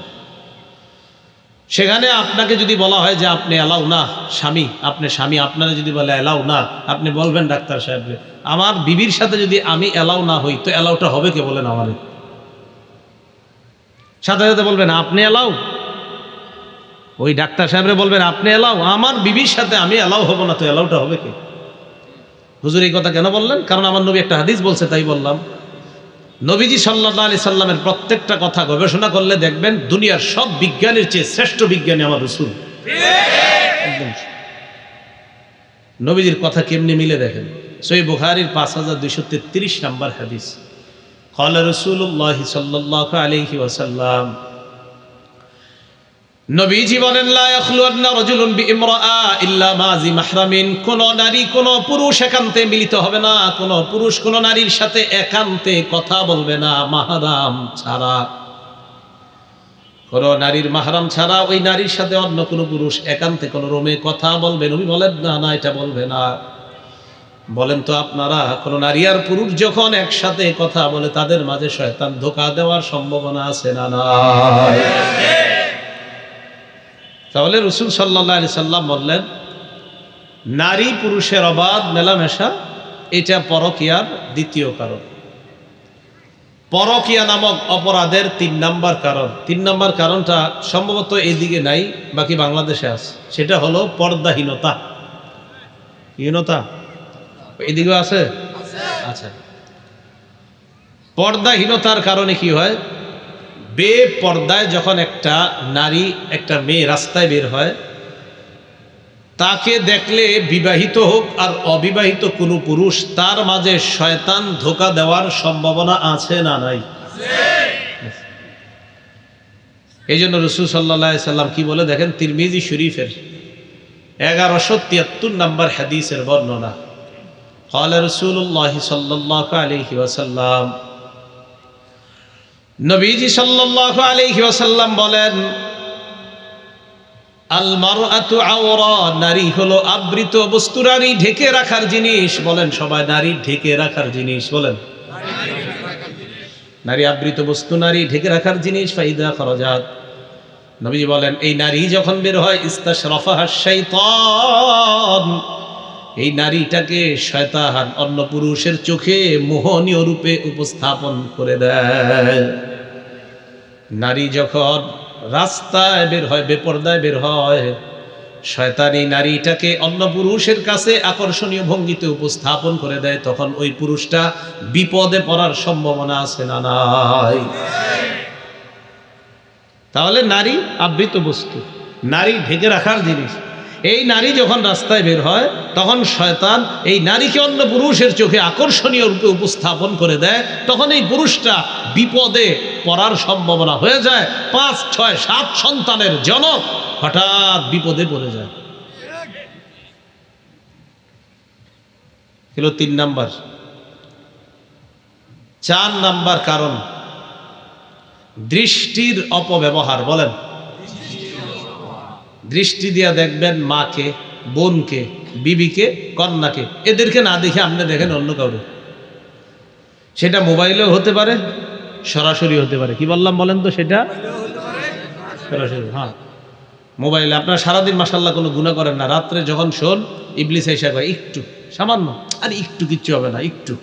সেখানে আপনাকে যদি বলা হয় যে আপনি এলাও না, স্বামী, আপনি স্বামী, আপনারা যদি বলে এলাও না, আপনি বলবেন ডাক্তার সাহেবকে, আমার বিবির সাথে যদি আমি এলাও না হই তো এলাওটা হবে কে বলেন? আমাদের সাথে সাথে বলবেন আপনি এলাও, ওই ডাক্তার সাহেবরে বলবেন আপনি এলাও, আমার বিবির সাথে আমি এলাও হব না তো এলাওটা হবে কে? হুজুর এই কথা কেন বললেন? কারণ আমার নবী একটা হাদিস বলছে তাই বললাম। নবীজি সাল্লাল্লাহু আলাইহি সাল্লামের প্রত্যেকটা কথা গবেষণা করলে দেখবেন দুনিয়ার সব বিজ্ঞানীর চেয়ে শ্রেষ্ঠ বিজ্ঞানী আমার রাসূল। একদম নবীজির কথা কেমনে মিলে দেখেন। সহিহ বুখারীর 5233 নম্বর হাদিস, ক্বালা রাসূলুল্লাহ সাল্লাল্লাহু আলাইহি ওয়াসাল্লাম, নবীজি বলেন, লা ইয়াখলুওয়ান্না রাজুলুন বিইমরাআ ইল্লা মা জি মাহরামিন, কোন নারী কোন পুরুষ একান্তে মিলিত হবে না, কোন পুরুষ কোন নারীর সাথে একান্তে কথা বলবে না মাহরাম ছাড়া। কোন নারীর মাহরাম ছাড়া ওই নারীর সাথে অন্য কোন পুরুষ একান্তে কোন রুমে কথা বলবে, নবী বলেন না, না এটা বলবে না। বলেন তো আপনারা, কোন নারী আর পুরুষ যখন একসাথে কথা বলে তাদের মাঝে শয়তান ধোঁকা দেওয়ার সম্ভাবনা আছে না নাই? তাহলে রাসূল সাল্লাল্লাহু আলাইহি সাল্লাম বললেন, নারী পুরুষের অবাধ মেলামেশা এটা পরকীয়ার দ্বিতীয় কারণ। পরকীয়া নামক অপরাধের 3 নাম্বার কারণ। 3 নাম্বার কারণটা সম্ভবত এইদিকে নাই, বাকি বাংলাদেশে আছে। সেটা হলো পর্দাহীনতা। হীনতা এদিকেও আছে? আচ্ছা, পর্দাহীনতার কারণে কি হয়? বেপর্দায় যখন একটা নারী, একটা মেয়ে রাস্তায় বের হয়, তাকে দেখলে বিবাহিত হোক আর অবিবাহিত কোনো পুরুষ, তার মাঝে শয়তান ধোঁকা দেওয়ার সম্ভাবনা আছে না নাই? এই জন্য রাসূল সাল্লাল্লাহু আলাইহি সাল্লাম কি বলে দেখেন, তিরমিজি শরীফের 1173 নম্বর হাদিসের বর্ণনা, ক্বালা রাসূলুল্লাহ সাল্লাল্লাহু আলাইহি ওয়াসাল্লাম, নবীজি সাল্লাল্লাহু আলাইহি ওয়াসাল্লাম বলেন, আল মারআতু আওরা, নারী হলো আবৃত বস্তু, নারী ঢেকে রাখার জিনিস। বলেন সবাই, নারী ঢেকে রাখার জিনিস। বলেন নারী আবৃত বস্তু, নারী ঢেকে রাখার জিনিস। ফাইদা খরাজাত, নবীজি বলেন এই নারী যখন বের হয়, ইস্তাশরাফাহা শাইতান, এই নারীটাকে শয়তান অন্য পুরুষের চোখে মোহনীয় রূপে উপস্থাপন করে দেয়। নারী যখন রাস্তায় বের হয়, বেপরদায় বের হয়, শয়তান এই নারীটাকে অন্য পুরুষের কাছে আকর্ষণীয় ভঙ্গিতে উপস্থাপন করে দেয়, তখন ওই পুরুষটা বিপদে পড়ার সম্ভাবনা আছে না নাই? তাহলে নারী আবৃত বস্তু, নারী ঢেকে রাখার জিনিস। এই নারী যখন রাস্তায় বের হয়, তখন শয়তান এই নারীকে অন্য পুরুষের চোখে আকর্ষণীয় রূপে উপস্থাপন করে দেয়, তখন এই পুরুষটা বিপদে পড়ার সম্ভাবনা হয়ে যায়। 5, 6, 7 সন্তানের জনক হঠাৎ বিপদে পড়ে যায়। হলো 3 নাম্বার। 4 নাম্বার কারণ, দৃষ্টির অপব্যবহার। বলেন, দৃষ্টি দিয়া দেখবেন মাকে, বোনকে, বিবিকে, কন্যাকে, এদেরকে না দেখে আপনি দেখেন অন্য কাউরে। সেটা মোবাইলেও হতে পারে, সরাসরি হতে পারে। কি বললাম বলেন তো? সেটা সরাসরি। হ্যাঁ, মোবাইলে আপনারা সারাদিন মাশাআল্লাহ কোনো গুনাহ করেন না, রাত্রে যখন শোন ইবলিস এসে কয় একটু, সামান্য, আর একটু, কিচ্ছু হবে না, একটু।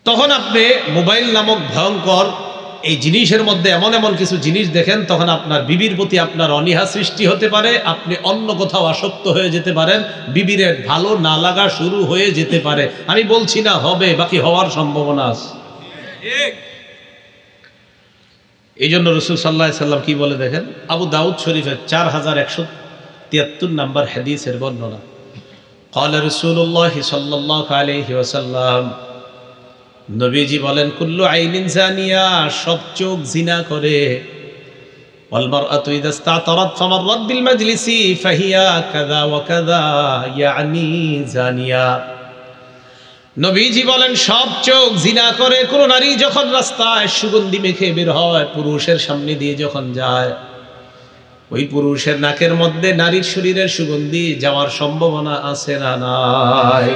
তখন আপনি মোবাইল নামক ভয়ঙ্কর এই জিনিসের মধ্যে এমন এমন কিছু জিনিস দেখেন, তখন আপনার বিবির প্রতি আপনার অনীহা সৃষ্টি হতে পারে, আপনি অন্য কোথাও আসক্ত হয়ে যেতে পারেন, বিবির ভালো না লাগা শুরু হয়ে যেতে পারে। আমি বলছি না হবে, বাকি হওয়ার সম্ভাবনা আছে। এই জন্য রসুল সাল্লাল্লাহু আলাইহি সাল্লাম কি বলে দেখেন, আবু দাউদ শরীফের 4173 নম্বর হাদিসের বর্ণনা। ক্বালা রাসূলুল্লাহ সাল্লাল্লাহু আলাইহি ওয়াসাল্লাম, নবীজি বলেন, কুল্লু আইনিন জানিয়া, সব চোখ জিনা করে। ওয়াল মারআতু ইযা ইসতাতারাত ফামাররাত বিল মাজলিসি ফাহিয়া কাযা ওয়া কাযা, ইয়ানি জানিয়া। নবীজি বলেন সব চোখ জিনা করে। কোন নারী যখন রাস্তায় সুগন্ধি মেখে বের হয়, পুরুষের সামনে দিয়ে যখন যায়, ওই পুরুষের নাকের মধ্যে নারীর শরীরের সুগন্ধি যাওয়ার সম্ভাবনা আছে না নাই?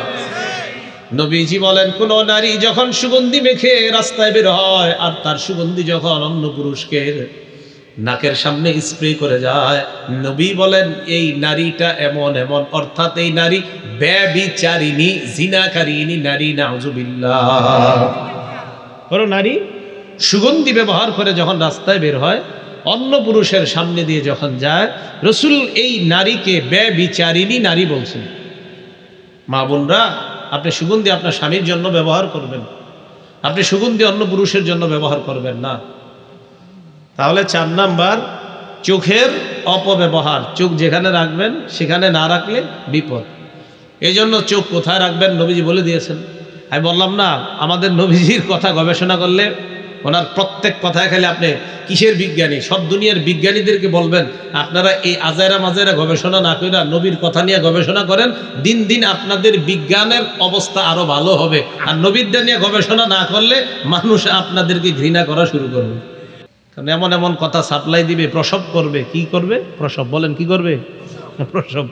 নবীজি বলেন কোন নারী যখন সুগন্ধি মেখে রাস্তায় বের হয়, আর তার সুগন্ধি যখন অন্য পুরুষকে নাকের সামনে স্প্রে করে যায়, নবী বলেন এই নারীটা এমন এমন, অর্থাৎ এই নারী ব্যভিচারিণী, জিনাকারিণী নারী, নাউজুবিল্লাহ। কোন নারী সুগন্ধি ব্যবহার করে যখন রাস্তায় বের হয়, অন্য পুরুষের সামনে দিয়ে যখন যায়, রসুল এই নারীকে ব্যভিচারিণী নারী বলছেন। মা বোনরা, আপনি সুগন্ধি আপনার স্বামীর জন্য ব্যবহার করবেন, আপনি সুগন্ধি অন্য পুরুষের জন্য ব্যবহার করবেন না। তাহলে 4 নাম্বার, চোখের অপব্যবহার। চোখ যেখানে রাখবেন সেখানে না রাখলে বিপদ। এই জন্য চোখ কোথায় রাখবেন নবীজি বলে দিয়েছেন। আমি বললাম না, আমাদের নবীজির কথা গবেষণা করলে ওনার প্রত্যেক কথায় খালি আপনি কিসের বিজ্ঞানী, সব দুনিয়ার বিজ্ঞানীদেরকে বলবেন আপনারা এই আজাইরা মাজাইরা গবেষণা না করে নবীর কথা নিয়ে গবেষণা করেন, দিন দিন আপনাদের বিজ্ঞানের অবস্থা আরো ভালো হবে। আর নবীরটা নিয়ে গবেষণা না করলে মানুষ আপনাদেরকে ঘৃণা করা শুরু করবে। কারণ এমন এমন কথা সাপ্লাই দিবে, প্রসব করবে। কি করবে? প্রসব। বলেন কি করবে? প্রসব।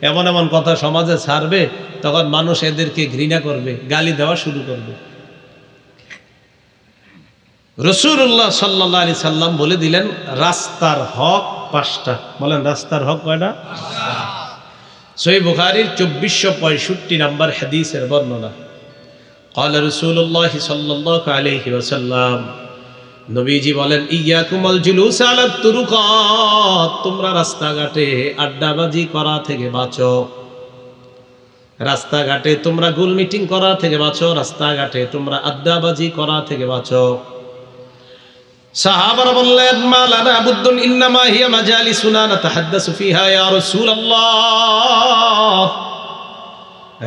এমন এমন কথা সমাজে ছাড়বে, তখন মানুষ এদেরকে ঘৃণা করবে, গালি দেওয়া শুরু করবে। রাসূলুল্লাহ সাল্লাল্লাহু আলাইহি সাল্লাম বলে দিলেন রাস্তার হক 5টা। বলেন রাস্তার হক কয়টা? সহিহ বুখারীর 2465 নম্বর হাদিসের বর্ণনা। ক্বালা রাসূলুল্লাহ সাল্লাল্লাহু আলাইহি ওয়াসাল্লাম, নবীজি বলেন, ইয়াকুমুল জুলুস আলা তুরুকাত, তোমরা রাস্তাঘাটে আড্ডাবাজি করা থেকে বাঁচো। রাস্তাঘাটে তোমরা গোল মিটিং করা থেকে বাঁচো, রাস্তাঘাটে তোমরা আড্ডাবাজি করা থেকে বাঁচো। সাহাবারা বললেন, মা লানা বুদ্দুন ইন্নামা হিয়া মাজালিসুনা নাতাহাদ্দাসু ফিহা ইয়া রাসূলুল্লাহ।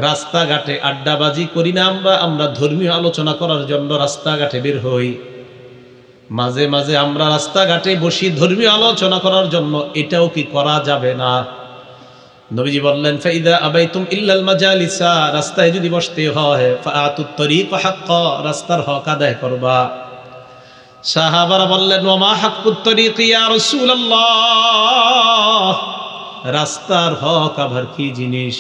রাস্তাঘাটে আড্ডাবাজি করি না আমরা ধর্মীয় আলোচনা করার জন্য রাস্তাঘাটে বের হই। মাঝে মাঝে আমরা রাস্তাঘাটে বসি ধর্মীয় আলোচনা করার জন্য, এটাও কি করা যাবে না? নবীজি বললেন, ফাইদা আবাইতুম ইল্লাল মাজালিসা, রাস্তায় যদি বসতে হয়, ফাআতুত তরিক হাক্কা, রাস্তার হক আদায় করবা। সাহাবারা বললেন, ওয়া মা হাক্কুত তরিক ইয়া রাসূলুল্লাহ, রাস্তার হক আবার কি জিনিস?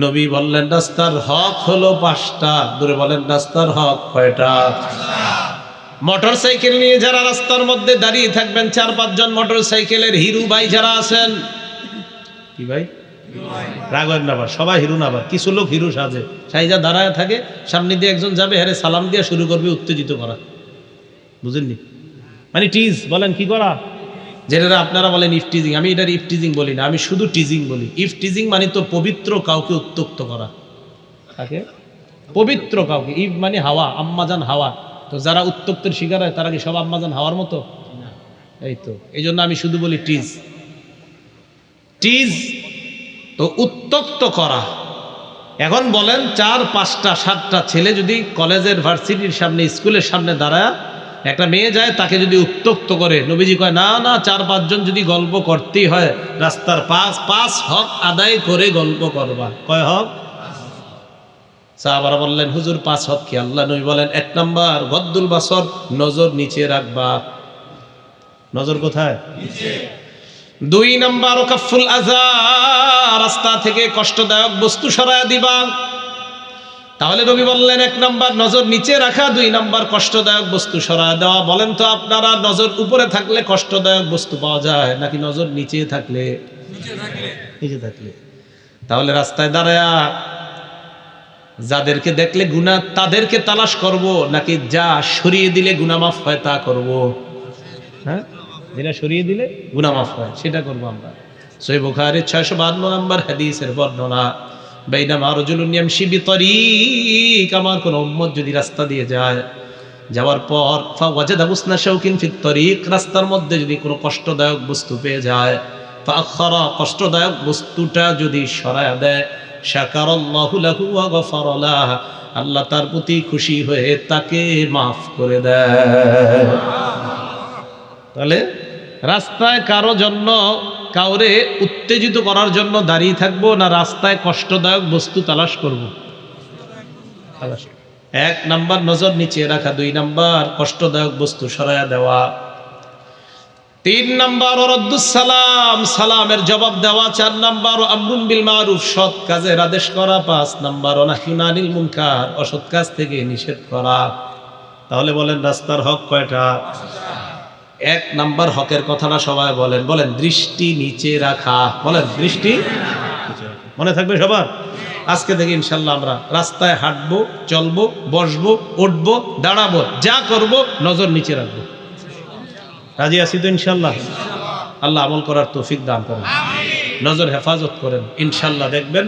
নবী বললেন, রাস্তার হক হলো 5টা। ধরে বলেন রাস্তার হক কয়টা? মোটর সাইকেল নিয়ে যারা রাস্তার মধ্যে দাঁড়িয়ে থাকবেন, 4-5 জন মোটর সাইকেলের হিরু ভাই যারা আছেন, কি ভাই রাগবেন না, সবাই হিরু না, আবার কিছু লোক হিরু সাজে, সাইজা দাঁড়ায় থাকে, সামনে দিয়ে একজন যাবে, হ্যাঁ সালাম দিয়ে শুরু করবে উত্তেজিত করা, বুঝেননি? মানে টিজ। বলেন কি করা? যেটা আপনারা বলেন ইফ টিজিং, আমি এটার ইফ টিজিং বলি না, আমি শুধু টিজিং বলি। ইফ টিজিং মানে তো পবিত্র কাউকে উত্তক্ত করা, তাকে পবিত্র কাউকে। ইফ মানে হাওয়া, আম্মাজান হাওয়া। তো যারা উত্তক্তের শিকার হয় তারা কি সব আম্মাজান হাওয়ার মতো? এই তো, এই জন্য আমি শুধু বলি টিজ। টিজ তো উত্তক্ত করা। এখন বলেন 4-5টা 7টা ছেলে যদি কলেজের ভার্সিটির সামনে, স্কুলের সামনে দাঁড়ায় একটা মেয়ে যায়, তাকে যদি উত্তক্ত করে, নবীজি কয় না না, 4-5 জন যদি গল্প করতেই হয়, রাস্তার 5 হক আদায় করে গল্প করবা। কয় হক? সাহাবারা বললেন, হুজুর 5 হক কি? আল্লাহ নবী বলেন, 1 নাম্বার গদ্দুল বাসর, নজর নিচে রাখবা। নজর কোথায়? নিচে। 2 নাম্বার ওয়াকাফুল আযা, রাস্তা থেকে কষ্টদায়ক বস্তু সরায় দিবা। তাহলে নবী বললেন 1 নাম্বার নজর নিচে রাখা, 2 নাম্বার কষ্টদায়ক বস্তু সরায় দেওয়া। বলেন তো আপনারা, নজর উপরে থাকলে কষ্টদায়ক বস্তু পাওয়া যায় নাকি নজর নিচে থাকলে? নিচে থাকলে। তাহলে রাস্তায় দাঁড়ায়া যাদেরকে দেখলে গুনাহ তাদেরকে তালাশ করব, নাকি যা সরিয়ে দিলে গুনাহ মাফ হয় তা করব? হ্যাঁ, যেটা সরিয়ে দিলে গুনাহ মাফ হয় সেটা করব আমরা। সহিহ বুখারীর 652 নম্বর হাদিসের বর্ণনা, বাইনামা রাজুলুন ইয়ামশি বিতরিক, আমার কোন উম্মত যদি রাস্তা দিয়ে যায়, যাওয়ার পর ফাওয়াজাদা হুসনা শাওকিন ফিত তরিক, রাস্তার মধ্যে যদি কোনো কষ্টদায়ক বস্তু পেয়ে যায়, ফাআখারা, কষ্টদায়ক বস্তুটা যদি সরায়া দেয়, শাকারাল্লাহু লাহু ওয়া গফারা লাহু, আল্লাহ তার প্রতি খুশি হয়ে তাকে মাফ করে দেয়। তাহলে রাস্তায় কারো জন্য, কাউরে উত্তেজিত করার জন্য দাঁড়িয়ে থাকবো, না রাস্তায় কষ্টদায়ক বস্তু তালাশ করব? এক নাম্বার নজর নিচে রাখা, 2 নাম্বার কষ্টদায়ক বস্তু সরায়া দেওয়া, 3 নাম্বার রদ্দুস সালাম, সালামের জবাব দেওয়া, 4 নাম্বার আমরুন বিল মারুফ, সৎ কাজের আদেশ করা, 5 নাম্বার নাহয়ুন আনিল মুনকার, অসৎ কাজ থেকে নিষেধ করা। তাহলে বলেন রাস্তার হক কয়টা? 1 নাম্বার হকের কথাটা সবাই বলেন, বলেন দৃষ্টি নিচে রাখা, বলেন দৃষ্টি নিচে রাখা। মনে থাকবে সবার? আজকে থেকে ইনশাল্লাহ আমরা রাস্তায় হাঁটবো, চলবো, বসবো, উঠবো, দাঁড়াবো, যা করব নজর নিচে রাখবো। রাজি আছি তো ইনশাল্লাহ? আল্লাহ আমল করার তৌফিক দান করেন, নজর হেফাজত করেন। ইনশাল্লাহ দেখবেন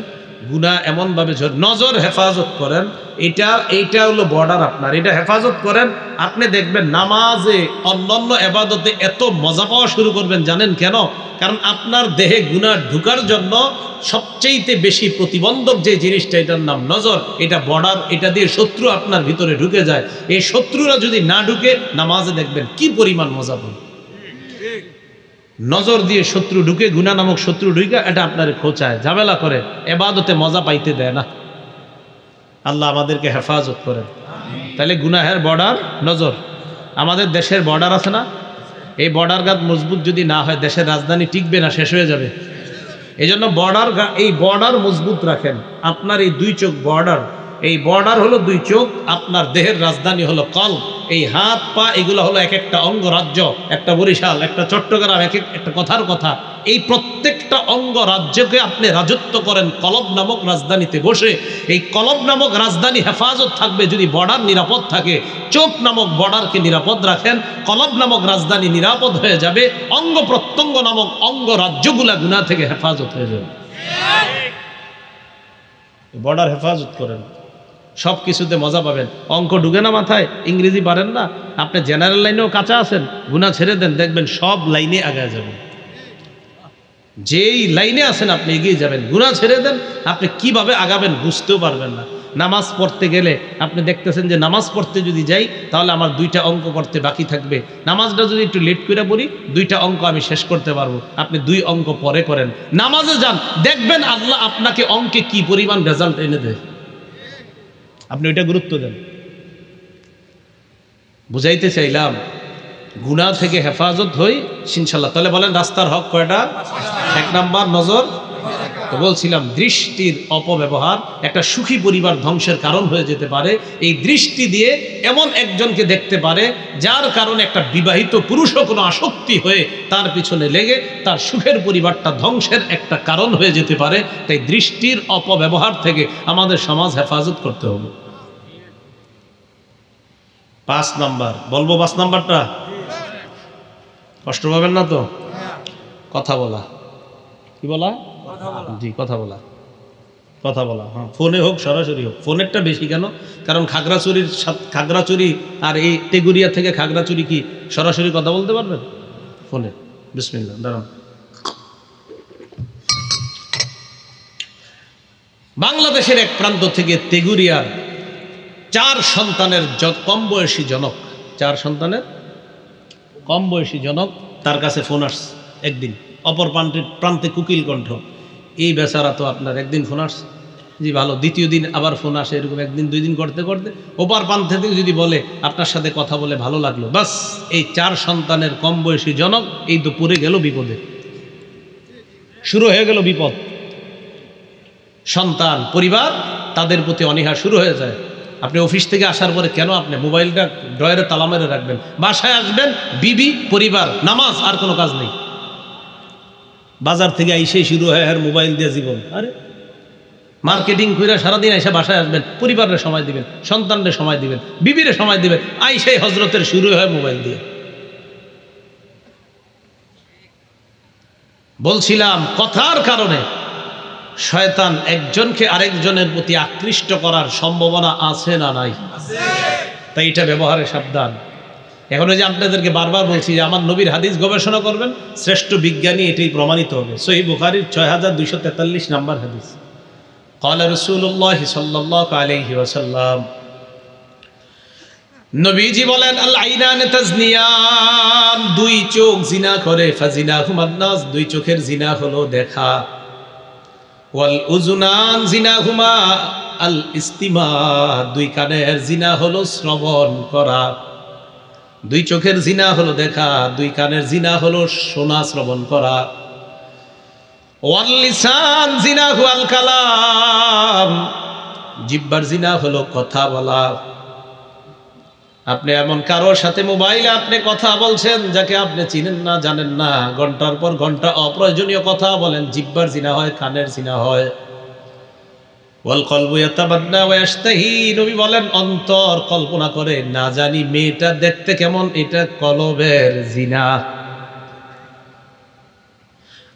গুনাহ এমন ভাবে, নজর হেফাজত করেন, এইটা হলো বর্ডার আপনার, এটা হেফাজত করেন। আপনি দেখবেন নামাজে, অন্যান্য ইবাদতে এত মজা পাওয়া শুরু করবেন। জানেন কেন? কারণ আপনার দেহে গুনাহ ঢুকার জন্য সবচেয়ে বেশি প্রতিবন্ধক যে জিনিসটা, এটার নাম নজর। এটা বর্ডার, এটা দিয়ে শত্রু আপনার ভিতরে ঢুকে যায়। এই শত্রুরা যদি না ঢুকে, নামাজে দেখবেন কি পরিমাণ মজা পান। নজর দিয়ে শত্রু ঢুকে, গুনাহ নামক শত্রু ঢুকে, এটা আপনার খোঁচায়, ঝামেলা করে, ইবাদতে মজা পাইতে দেয় না। আল্লাহ আমাদেরকে হেফাজত করেন। তাহলে গুনাহের বর্ডার নজর। আমাদের দেশের বর্ডার আছে না? এই বর্ডার গার্ড মজবুত যদি না হয়, দেশের রাজধানী টিকবে না, শেষ হয়ে যাবে। এই জন্য এই বর্ডার মজবুত রাখেন। আপনার এই 2 চোখ বর্ডার, এই বর্ডার হলো 2 চোখ, আপনার দেহের রাজধানী হলো কলব। এই হাত পা এগুলো হলো এক একটা অঙ্গরাজ্য, একটা বরিশাল, একটা চট্টগ্রাম, একটা কথার কথা। এই প্রত্যেকটা অঙ্গরাজ্যকে আপনি রাজত্ব করেন কলব নামক রাজধানীতে বসে। এই কলব নামক রাজধানী হেফাজত থাকবে যদি বর্ডার নিরাপদ থাকে। চোখ নামক বর্ডারকে নিরাপদ রাখেন, কলব নামক রাজধানী নিরাপদ হয়ে যাবে, অঙ্গ প্রত্যঙ্গ নামক অঙ্গরাজ্যগুলা গুনাহ থেকে হেফাজত হয়ে যাবে। বর্ডার হেফাজত করেন, সব কিছুতে মজা পাবেন। অঙ্ক ঢুকে না মাথায়, ইংরেজি পারেন না, আপনি জেনারেল লাইনেও কাঁচা আছেন, গুনাহ ছেড়ে দেন, দেখবেন সব লাইনে আগে যাবেন। যেই লাইনে আছেন আপনি এগিয়ে যাবেন। গুনাহ ছেড়ে দেন, আপনি কিভাবে আগাবেন বুঝতেও পারবেন না। নামাজ পড়তে গেলে আপনি দেখতেছেন যে নামাজ পড়তে যদি যাই, তাহলে আমার 2টা অঙ্ক করতে বাকি থাকবে। নামাজটা যদি একটু লেট করে পড়ি, 2টা অঙ্ক আমি শেষ করতে পারবো। আপনি 2 অঙ্ক পরে করেন, নামাজে যান, দেখবেন আল্লাহ আপনাকে অঙ্কে কি পরিমাণ রেজাল্ট এনে দেয়। আপনি ওইটা গুরুত্ব দেন। বুঝাইতে চাইলাম, গুনাহ থেকে হেফাজত হই ইনশাল্লাহ। তাহলে বলেন রাস্তার হক কয়টা? 1 নাম্বার নজর। তো বলছিলাম দৃষ্টির অপব্যবহার একটা সুখী পরিবার ধ্বংসের কারণ হয়ে যেতে পারে। এই দৃষ্টি দিয়ে এমন একজনকে দেখতে পারে যার কারণে একটা বিবাহিত পুরুষও কোনো আসক্তি হয়ে তার পিছনে লেগে তার সুখের পরিবারটা ধ্বংসের একটা কারণ হয়ে যেতে পারে। তাই দৃষ্টির অপব্যবহার থেকে আমাদের সমাজ হেফাজত করতে হবে। 5 নাম্বার বলবো, 5 নাম্বারটা কষ্ট পাবেন না তো? কথা বলা। কি বলা? জি, কথা বলা। কথা বলা, হ্যাঁ, ফোনে হোক সরাসরি হোক। ফোনেরটা বেশি কেন? কারণ খাগড়াছড়ি আর এই টেগুরিয়া থেকে খাগড়াছড়ি কি সরাসরি কথা বলতে পারবেন? ফোনে। বিসমিল্লাহ, দাঁড়ান। বাংলাদেশের এক প্রান্ত থেকে তেগুরিয়ার 4 সন্তানের কম বয়সী জনক, 4 সন্তানের কম বয়সী জনক, তার কাছে ফোন আসছে একদিন। অপর প্রান্তে কুকিল কণ্ঠ। এই বেচারা তো আপনার একদিন ফোন আসছে, জি ভালো, দ্বিতীয় দিন আবার ফোন আসে, এরকম 1 দিন 2 দিন করতে করতে ওপার প্রান্ত থেকে যদি বলে আপনার সাথে কথা বলে ভালো লাগলো, বাস এই 4 সন্তানের কম বয়সী জনক এই তো পড়ে গেল বিপদে, শুরু হয়ে গেল বিপদ। সন্তান, পরিবার, তাদের প্রতি অনীহা শুরু হয়ে যায়। আপনি অফিস থেকে আসার পরে কেন আপনি মোবাইলটা ড্রয়ারে তালা মেরে রাখবেন? বাসায় আসবেন, বিবি, পরিবার, নামাজ, আর কোনো কাজ নেই। বাজার থেকে আইসেই শুরু হয় আর মোবাইল দিয়ে জীবন। আরে মার্কেটিং করে সারাদিন আইসা বাসায় আসবেন, পরিবারের সময় দিবেন, সন্তানদের সময় দিবেন, বিবিরে সময় দিবেন, আইসাই হজরতের শুরু হয় মোবাইল দিয়ে। বলছিলাম কথার কারণে শয়তান একজনকে আরেকজনের প্রতি আকৃষ্ট করার সম্ভাবনা আছে না নাই? তাই এটা ব্যবহারে সাবধান। এখন ওই যে আপনাদেরকে বারবার বলছি যে আমার নবীর হাদিস গবেষণা করবেন, শ্রেষ্ঠ বিজ্ঞানী এটাই প্রমাণিত হবে। সহিহ বুখারীর 6243 নম্বর হাদিস, ক্বালা রাসূলুল্লাহ সাল্লাল্লাহু আলাইহি ওয়াসাল্লাম, নবীজি বলেন, আল আইনান তাজনিয়ান, দুই চোখ জিনা করে, ফাজিনাহুমান নাস, দুই চোখের জিনা হলো দেখা, ওয়াল উযুনান জিনাহুমা আল ইস্তিমা, দুই কানের জিনা হলো শ্রবণ করা। দুই চোখের জিনা হলো দেখা, দুই কানের জিনা হলো শোনা শ্রবণ করা। ওয়াল লিসান জিনাহু আল কালাম, জিহ্বার জিনা হলো কথা বলা। আপনি এমন কারোর সাথে মোবাইলে আপনি কথা বলছেন যাকে আপনি চিনেন না, জানেন না, ঘন্টার পর ঘন্টা অপ্রয়োজনীয় কথা বলেন, জিহ্বার জিনা হয়, কানের জিনা হয়। ওয়াল কলবু ইয়াতাবান্না ওয়া ইয়াশতাহি, নবী বলেন অন্তর কল্পনা করে, না জানি মেয়েটা দেখতে কেমন, এটা কলবের জিনা।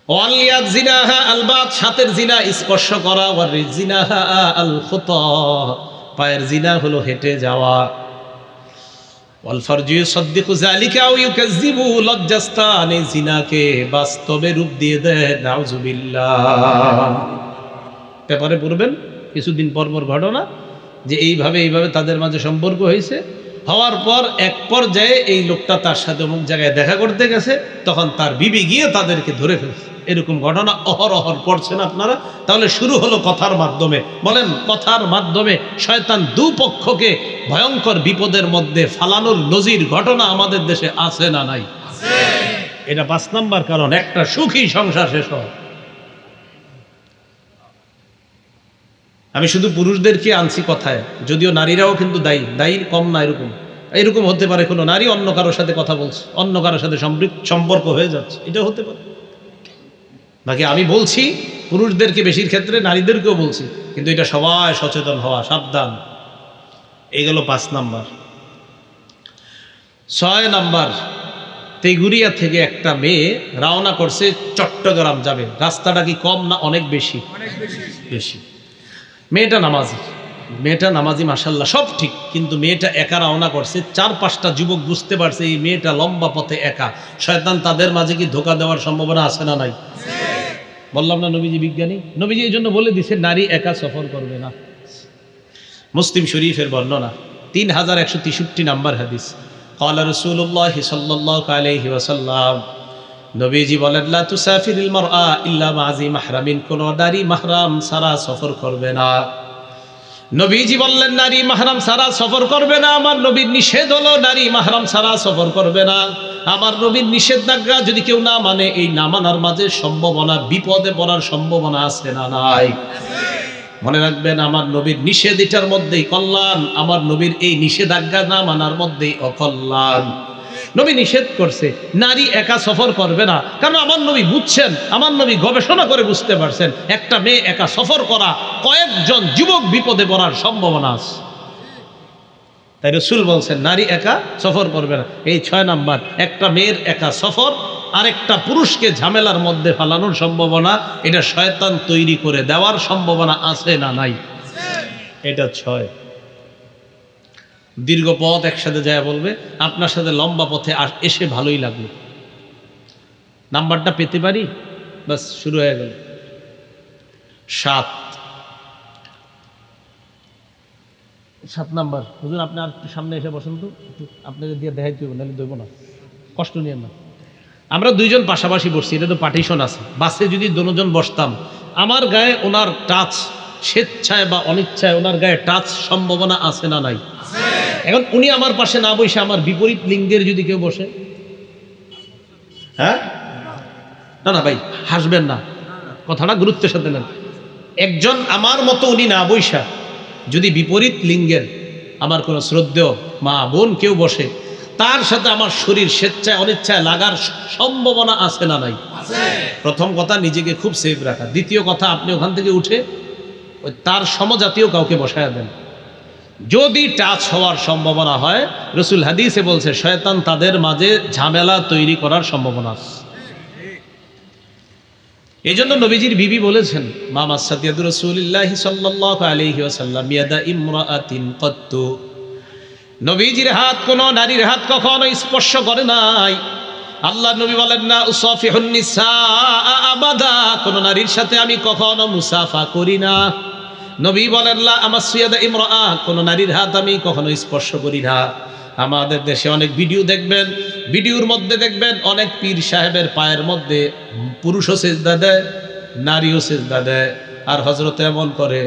ওয়াল ইয়াদ জিনাহা আল বাত, হাতের জিনা স্পর্শ করা, ওয়ার জিনাহা আল খুতা, পায়ের জিনা হলো হেঁটে যাওয়া। ওয়াল ফারজু ইউসাদ্দিকু যালিকা আও ইউকাযযিবু, লজ্জাস্থান এই জিনাকে বাস্তবে রূপ দিয়ে দেয়, নাউযুবিল্লাহ। পেপারে পড়বেন কিছুদিন পর পর ঘটনা যে এইভাবে তাদের মাঝে সম্পর্ক হয়েছে, হওয়ার পর এক পর্যায়ে এই লোকটা তার সাথে অমুক জায়গায় দেখা করতে গেছে, তখন তার বিবি গিয়ে তাদেরকে ধরে ফেলছে। এরকম ঘটনা অহরহ পড়ছেন আপনারা। তাহলে শুরু হলো কথার মাধ্যমে। বলেন, কথার মাধ্যমে শয়তান দুপক্ষকে ভয়ঙ্কর বিপদের মধ্যে ফালানোর নজির ঘটনা আমাদের দেশে আছে না নাই? এটা 5 নাম্বার কারণ, একটা সুখী সংসার শেষ হয়। আমি শুধু পুরুষদেরকে আনছি কথায়, যদিও নারীরাও কিন্তু দায়ী কম না। এরকম হতে পারে কোনো নারী অন্য কারোর সাথে কথা বলছে, অন্য কারোর সাথে সম্পর্ক হয়ে যাচ্ছে, এটা হতে পারে। বাকি আমি বলছি পুরুষদেরকে বেশির ক্ষেত্রে, নারীদেরকেও বলছি, কিন্তু এটা সবাই সচেতন হওয়া, সাবধান। এগুলো 5 নাম্বার। 6 নাম্বার, তেগুরিয়া থেকে একটা মেয়ে রওনা করছে চট্টগ্রাম যাবে। রাস্তাটা কি কম না অনেক বেশি? বেশি। মেয়েটা নামাজি মাশাআল্লাহ, সব ঠিক, কিন্তু মেয়েটা একা রওনা করছে। 4-5টা যুবক বুঝতে পারছে এই মেয়েটা লম্বা পথে একা। শয়তান তাদের মাঝে কি ধোঁকা দেওয়ার সম্ভাবনা আছে না নাই? বললাম না নবীজি বিজ্ঞানী, নবীজি এই জন্য বলে দিছে নারী একা সফর করবে না। মুসলিম শরীফের বর্ণনা, 3163 নাম্বার হাদিস, ক্বালা রাসূলুল্লাহ সাল্লাল্লাহু আলাইহি ওয়াসাল্লাম, নবীজি বলেন, লা তুসাফিরুল মারআ ইল্লা মা'যি মাহরামিন, কোন নারী মাহরাম ছাড়া সফর করবে না। নবীজি বললেন নারী মাহরাম ছাড়া সফর করবে না। আমার নবীর নিষেধ হলো নারী মাহরাম ছাড়া সফর করবে না। আমার নবীর নিষেধাজ্ঞা যদি কেউ না মানে, এই না মানার মাঝে সম্ভাবনা, বিপদে পড়ার সম্ভাবনা আছে না নাই? মনে রাখবেন, আমার নবীর নিষেধ এটার মধ্যেই কল্যাণ, আমার নবীর এই নিষেধাজ্ঞা না মানার মধ্যেই অকল্যাণ। নবী নিষেধ করছে নারী একা সফর করবে না, কারণ আমার নবী বুঝছেন, আমার নবী গবেষণা করে বুঝতে পারছেন একটা মেয়ে একা সফর করা, কয়েকজন যুবক বিপদে পড়ার সম্ভাবনা আছে। তাই রাসূল বলছেন নারী একা সফর করবে না। এই 6 নাম্বার, একটা মেয়ের একা সফর আরেকটা পুরুষকে ঝামেলার মধ্যে ফেলানোর সম্ভাবনা, এটা শয়তান তৈরি করে দেওয়ার সম্ভাবনা আছে না নাই? এটা 6। দীর্ঘ পথ একসাথে যায় বলবে আপনার সাথে লম্বা পথে এসে ভালোই লাগলো, নাম্বারটা পেতে পারি, বাস শুরু হয়ে গেল। 7 নাম্বার, হুজুর আপনি আর একটু সামনে এসে বসেন তো, আপনাকে দিয়ে দেখাইতে হবে, নাহলে দেবো না, কষ্ট নিয়ে না। আমরা 2 জন পাশাপাশি বসছি, এটা তো পার্টিশন আছে। বাসে যদি দুজন বসতাম, আমার গায়ে ওনার টাচ, স্বেচ্ছায় বা অনিচ্ছায় ওনার গায়ে টাচ সম্ভাবনা আছে না নাই? এখন উনি আমার পাশে না বসে আমার বিপরীত লিঙ্গের যদি কেউ বসে, হ্যাঁ, না ভাই হাসবেন না, কথাটা গুরুত্বের সাথে নেন। একজন আমার মতো উনি না বৈশা যদি বিপরীত লিঙ্গের আমার কোনো শ্রদ্ধেয় মা বোন কেউ বসে, তার সাথে আমার শরীর স্বেচ্ছায় অনিচ্ছায় লাগার সম্ভাবনা আছে না নাই? প্রথম কথা নিজেকে খুব সেফ রাখা। দ্বিতীয় কথা, আপনি ওখান থেকে উঠে ওই তার সমজাতীয় কাউকে বসায়া দেন। যদি টাচ হওয়ার সম্ভাবনা হয়, রাসূল হাদিসে বলছে শয়তান তাদের মাঝে ঝামেলা তৈরি করার সম্ভাবনা আছে। এই জন্য নবীজির বিবি বলেছেন, মা মাসাত ইয়াদু রাসূলিল্লাহি সাল্লাল্লাহু আলাইহি ওয়াসাল্লাম ইয়াদা ইমরাআতিন কত্তু, নবীজির হাত কোনো নারীর হাত কখনো স্পর্শ করে নাই। আল্লাহ নবী বলেন না উসাফিহুন নিসা আবাদা, কোন নারীর সাথে আমি কখনো মুসাফা করি না। নবী বলেন লা আমাসিয়াদা ইমরাআ, কোন নারীর হাত আমি কখনো স্পর্শ করি না। আমাদের দেশে অনেক ভিডিও দেখবেন, ভিডিওর মধ্যে দেখবেন অনেক পীর সাহেবের পায়ের মধ্যে পুরুষও সেজদা দেয়, নারীও সেজদা দেয়, আর হযরত এমন করে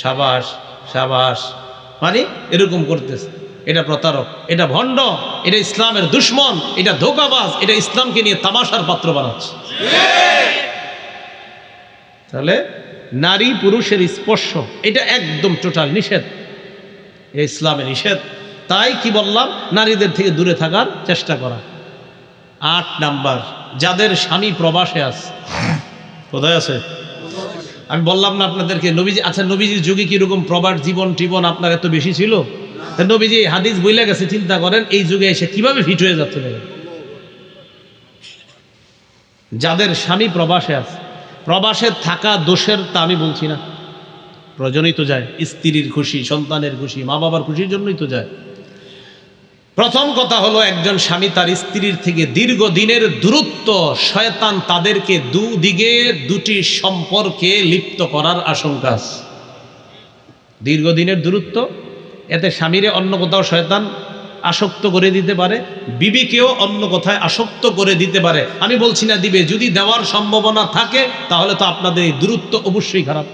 সাবাস সাবাস, মানে এরকম করতেছে। এটা প্রতারক, এটা ভণ্ড, এটা ইসলামের দুশ্মন, এটা ধোঁকাবাজ, এটা ইসলামকে নিয়ে তামাশার পাত্র বানাচ্ছে। তাহলে নারী পুরুষের স্পর্শ এটা একদম টোটাল নিষেধ, এটা ইসলামে নিষেধ। তাই কি বললাম, নারীদের থেকে দূরে থাকার চেষ্টা করা। 8 নাম্বার, যাদের স্বামী প্রবাসে আছে। কোথায় আছে? আমি বললাম না আপনাদেরকে নবীজি, আচ্ছা নবীজির যুগে কিরকম প্রবাস জীবন টিবন আপনার এত বেশি ছিল? নবীজি এই হাদিস বইলে গেছে, চিন্তা করেন এই যুগে এসে কিভাবে ফিট হয়ে যাচ্ছে। যাদের স্বামী প্রবাসে আছে, প্রবাসে থাকা দোষের তা আমি বলছি না, প্রয়োজনই তো যায়, স্ত্রীর খুশি, সন্তানের খুশি, মা বাবার খুশির জন্যই তো যায়। প্রথম কথা হলো, একজন স্বামী তার স্ত্রীর থেকে দীর্ঘদিনের দূরত্ব, শয়তান তাদেরকে দুদিকে দুটি সম্পর্কে লিপ্ত করার আশঙ্কা আছে। দীর্ঘদিনের দূরত্ব, এতে স্বামীরে অন্য কোথাও শয়তান আসক্ত করে দিতে পারে, বিবিকেও অন্য কোথায় আসক্ত করে দিতে পারে। আমি বলছি না দিবে, যদি দেওয়ার সম্ভাবনা থাকে তাহলে তো আপনাদের এই দূরত্ব অবশ্যই খারাপ।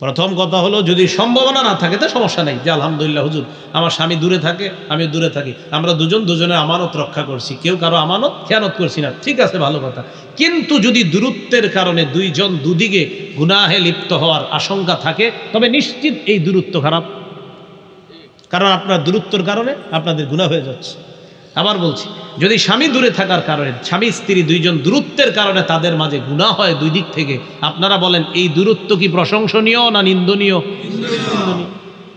প্রথম কথা হলো, যদি সম্ভাবনা না থাকে তো সমস্যা নেই, যে আলহামদুলিল্লাহ হুজুর আমার স্বামী দূরে থাকে, আমি দূরে থাকি, আমরা দুজন দুজনের আমানত রক্ষা করছি, কেউ কারো আমানত খেয়ানত করছি না, ঠিক আছে, ভালো কথা। কিন্তু যদি দূরত্বের কারণে দুইজন দুদিকে গুনাহে লিপ্ত হওয়ার আশঙ্কা থাকে, তবে নিশ্চিত এই দূরত্ব খারাপ, কারণ আপনার দূরত্বের কারণে আপনাদের গুনাহ হয়ে যাচ্ছে। আবার বলছি, যদি স্বামী দূরে থাকার কারণে, স্বামী স্ত্রী দুইজন দূরত্বের কারণে তাদের মাঝে গুনাহ হয় দুই দিক থেকে, আপনারা বলেন এই দূরত্ব কি প্রশংসনীয় না নিন্দনীয়? নিন্দনীয়।